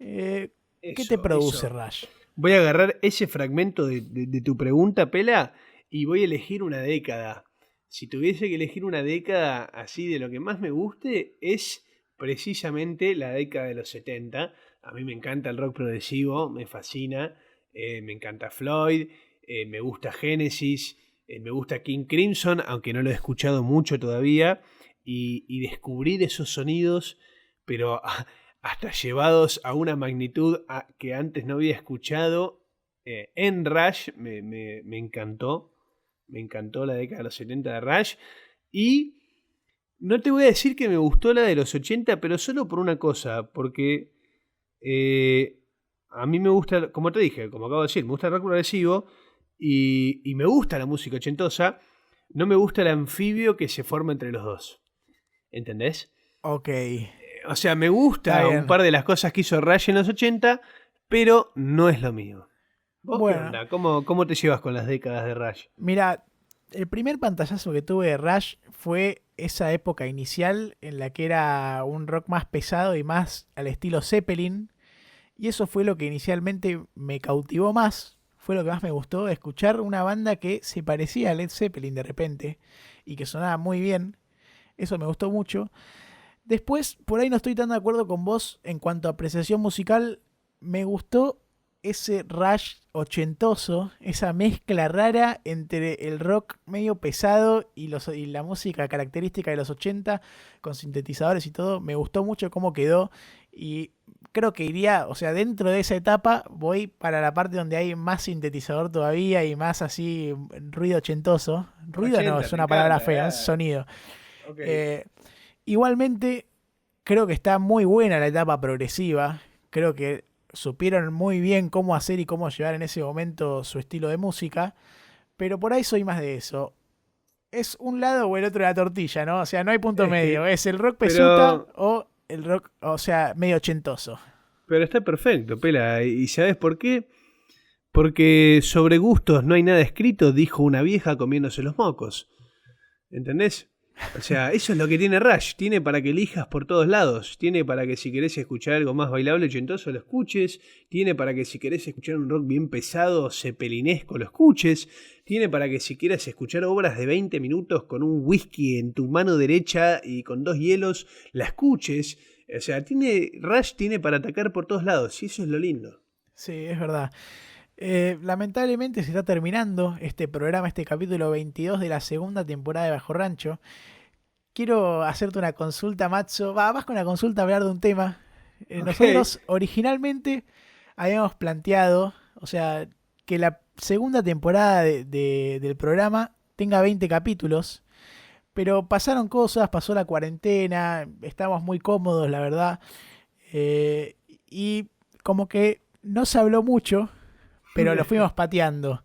Eh, ¿Qué te produce Eso. Rush? Voy a agarrar ese fragmento de tu pregunta, Pela, y voy a elegir una década. Si tuviese que elegir una década así de lo que más me guste, es precisamente la década de los 70. A mí me encanta el rock progresivo, me fascina. Me encanta Floyd, me gusta Genesis, me gusta King Crimson, aunque no lo he escuchado mucho todavía. Y descubrir esos sonidos, pero hasta llevados a una magnitud que antes no había escuchado. En Rush me encantó. Me encantó la década de los 70 de Rush. Y no te voy a decir que me gustó la de los 80, pero solo por una cosa. Porque a mí me gusta, como te dije, como acabo de decir, me gusta el rock progresivo. Y me gusta la música ochentosa. No me gusta el anfibio que se forma entre los dos. ¿Entendés? Ok, O sea, me está gusta un bien. par de las cosas que hizo Rush en los 80, pero no es lo mío. ¿Vos qué Bueno, onda? ¿Cómo te llevas con las décadas de Rush? mira, el primer pantallazo que tuve de Rush fue esa época inicial en la que era un rock más pesado y más al estilo Zeppelin. Y eso fue lo que inicialmente me cautivó más. Fue lo que más me gustó, escuchar una banda que se parecía a Led Zeppelin de repente y que sonaba muy bien. Eso me gustó mucho. Después, por ahí no estoy tan de acuerdo con vos en cuanto a apreciación musical. Me gustó ese Rush ochentoso, esa mezcla rara entre el rock medio pesado y la música característica de los 80 con sintetizadores y todo. Me gustó mucho cómo quedó y creo que iría, o sea, dentro de esa etapa voy para la parte donde hay más sintetizador todavía y más así ruido ochentoso. Ruido no, 80, es te una palabra encanta, fea, es sonido. ok. Eh, Igualmente, creo que está muy buena la etapa progresiva. Creo que supieron muy bien cómo hacer y cómo llevar en ese momento su estilo de música. Pero por ahí soy más de eso. Es un lado o el otro de la tortilla, ¿no? O sea, no hay punto medio. Es el rock pesuta pero, o el rock, o sea, medio ochentoso. pero está perfecto, Pela. ¿Y sabes por qué? Porque sobre gustos no hay nada escrito, dijo una vieja comiéndose los mocos. ¿Entendés? O sea, eso es lo que tiene Rush. Tiene para que elijas por todos lados. Tiene para que si querés escuchar algo más bailable ochentoso lo escuches. Tiene para que si querés escuchar un rock bien pesado, cepelinesco, lo escuches. Tiene para que si quieras escuchar obras de 20 minutos con un whisky en tu mano derecha y con 2 hielos, la escuches. O sea, Rush tiene para atacar por todos lados. Y eso es lo lindo. Sí, es verdad. Lamentablemente se está terminando este programa, este capítulo 22 de la segunda temporada de Bajo Rancho. Quiero hacerte una consulta, Matzo. Va, más que una consulta, hablar de un tema. Ok. Nosotros originalmente habíamos planteado, o sea, que la segunda temporada del programa tenga 20 capítulos, pero pasaron cosas, pasó la cuarentena, estamos muy cómodos, la verdad, y como que no se habló mucho, pero lo fuimos pateando.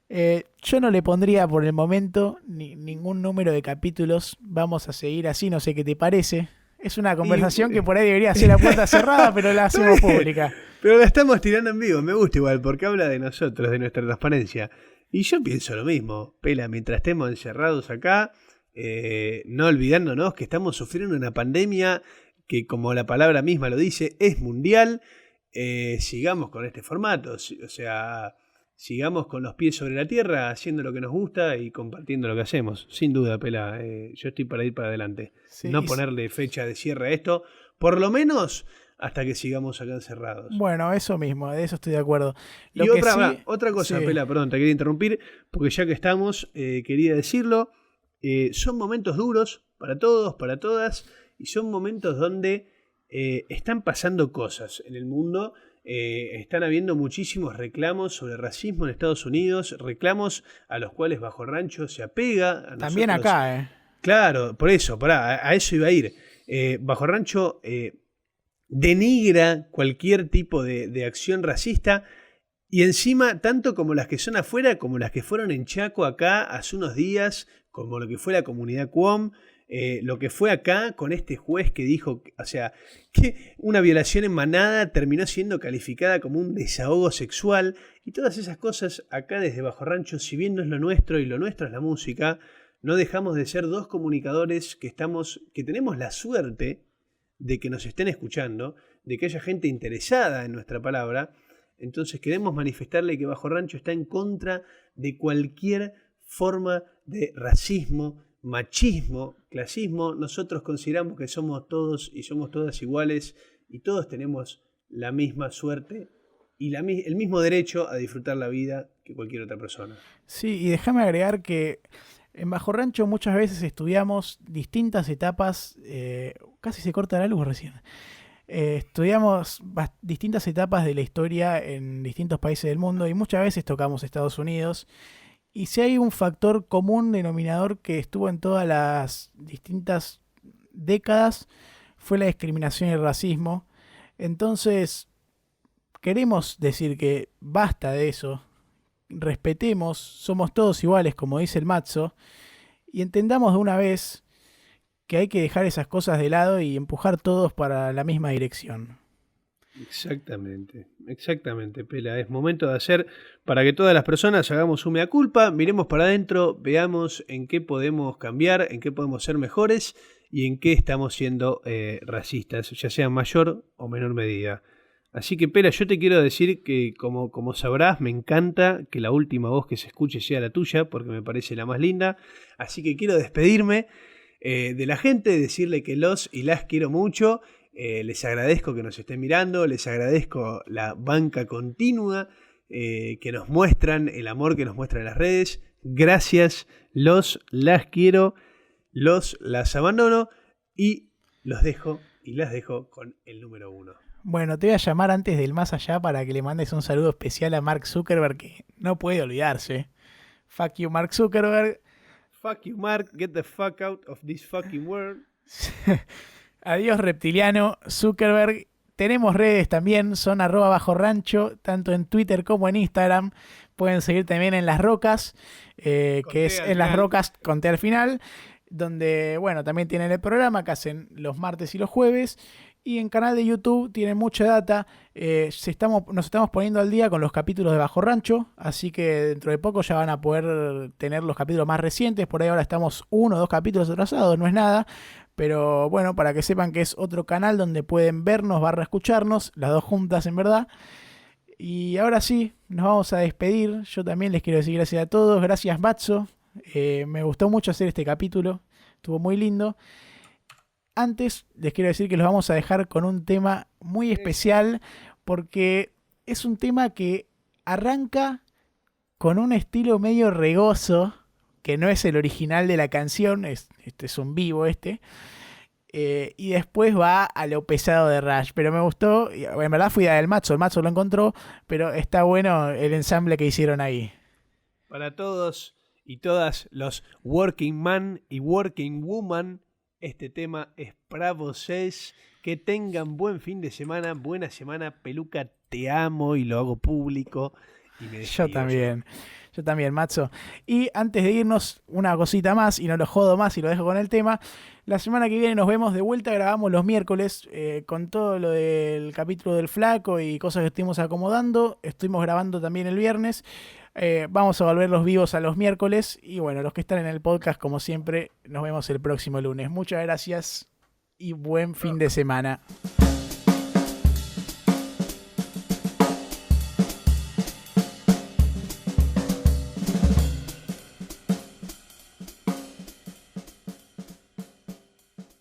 Yo no le pondría por el momento ningún número de capítulos, vamos a seguir así, no sé qué te parece. Es una conversación que por ahí debería ser a puerta cerrada, pero la hacemos pública. Pero la estamos tirando en vivo, me gusta igual, porque habla de nosotros, de nuestra transparencia. Y yo pienso lo mismo, Pela, mientras estemos encerrados acá, no olvidándonos que estamos sufriendo una pandemia que, como la palabra misma lo dice, es mundial. Sigamos con este formato, o sea, sigamos con los pies sobre la tierra, haciendo lo que nos gusta y compartiendo lo que hacemos. Sin duda, Pela, yo estoy para ir para adelante. Sí, no ponerle fecha de cierre a esto, por lo menos hasta que sigamos acá encerrados. Bueno, eso mismo, de eso estoy de acuerdo. Y otra cosa, sí. Pela, perdón, te quería interrumpir, porque ya que estamos, quería decirlo, son momentos duros para todos, para todas, y son momentos donde están pasando cosas en el mundo. Están habiendo muchísimos reclamos sobre racismo en Estados Unidos, reclamos a los cuales Bajo Rancho se apega. A también nosotros. Acá, Claro, por eso, a eso iba a ir. Bajo Rancho denigra cualquier tipo de acción racista, y encima, tanto como las que son afuera, como las que fueron en Chaco acá hace unos días, como lo que fue la comunidad QOM, lo que fue acá con este juez que dijo, o sea, que una violación en manada terminó siendo calificada como un desahogo sexual, y todas esas cosas acá desde Bajo Rancho, si bien no es lo nuestro y lo nuestro es la música, no dejamos de ser dos comunicadores que tenemos la suerte de que nos estén escuchando, de que haya gente interesada en nuestra palabra. Entonces queremos manifestarle que Bajo Rancho está en contra de cualquier forma de racismo, machismo, clasismo. Nosotros consideramos que somos todos y somos todas iguales, y todos tenemos la misma suerte y el mismo derecho a disfrutar la vida que cualquier otra persona. Sí, y déjame agregar que en Bajo Rancho muchas veces estudiamos distintas etapas, casi se corta la luz recién. Estudiamos distintas etapas de la historia en distintos países del mundo, y muchas veces tocamos Estados Unidos. Y si hay un factor común denominador que estuvo en todas las distintas décadas, fue la discriminación y el racismo. Entonces, queremos decir que basta de eso. Respetemos, somos todos iguales, como dice el Matzo, y entendamos de una vez que hay que dejar esas cosas de lado y empujar todos para la misma dirección. Exactamente, Pela. Es momento de hacer, para que todas las personas hagamos un mea culpa, miremos para adentro, veamos en qué podemos cambiar, en qué podemos ser mejores y en qué estamos siendo racistas, ya sea en mayor o menor medida. Así que, Pela, yo te quiero decir que, como sabrás, me encanta que la última voz que se escuche sea la tuya, porque me parece la más linda. Así que quiero despedirme de la gente, decirle que los y las quiero mucho. Les agradezco que nos estén mirando, les agradezco la banca continua que nos muestran, el amor que nos muestran en las redes. Gracias, las quiero, las abandono y los dejo y las dejo con el número 1. Bueno, te voy a llamar antes del más allá para que le mandes un saludo especial a Mark Zuckerberg, que no puede olvidarse. Fuck you, Mark Zuckerberg. Fuck you, Mark. Get the fuck out of this fucking world. Adiós, reptiliano. Zuckerberg. Tenemos redes también, son @bajorrancho, tanto en Twitter como en Instagram. Pueden seguir también en Las Rocas, que es en Las Rocas, conté al final, donde, bueno, también tienen el programa que hacen los martes y los jueves. Y en canal de YouTube tienen mucha data. Nos estamos poniendo al día con los capítulos de Bajo Rancho, así que dentro de poco ya van a poder tener los capítulos más recientes. Por ahí ahora estamos 1 o 2 capítulos atrasados, no es nada. Pero bueno, para que sepan que es otro canal donde pueden vernos / escucharnos, las dos juntas en verdad. Y ahora sí, nos vamos a despedir. Yo también les quiero decir gracias a todos. Gracias, Matzo. Me gustó mucho hacer este capítulo. Estuvo muy lindo. Antes les quiero decir que los vamos a dejar con un tema muy especial, porque es un tema que arranca con un estilo medio regoso, que no es el original de la canción, este es un vivo Y después va a lo pesado de Rush. Pero me gustó, en verdad fui a el Matzo lo encontró, pero está bueno el ensamble que hicieron ahí. Para todos y todas los working man y working woman, este tema es para vosotros. Que tengan buen fin de semana, buena semana. Peluca, te amo y lo hago público. Y me Yo también, Matzo. Y antes de irnos, una cosita más, y no lo jodo más y lo dejo con el tema. La semana que viene nos vemos de vuelta, grabamos los miércoles con todo lo del capítulo del Flaco y cosas que estuvimos acomodando. Estuvimos grabando también el viernes. Vamos a volver los vivos a los miércoles. Y bueno, los que están en el podcast, como siempre, nos vemos el próximo lunes. Muchas gracias y buen fin de semana.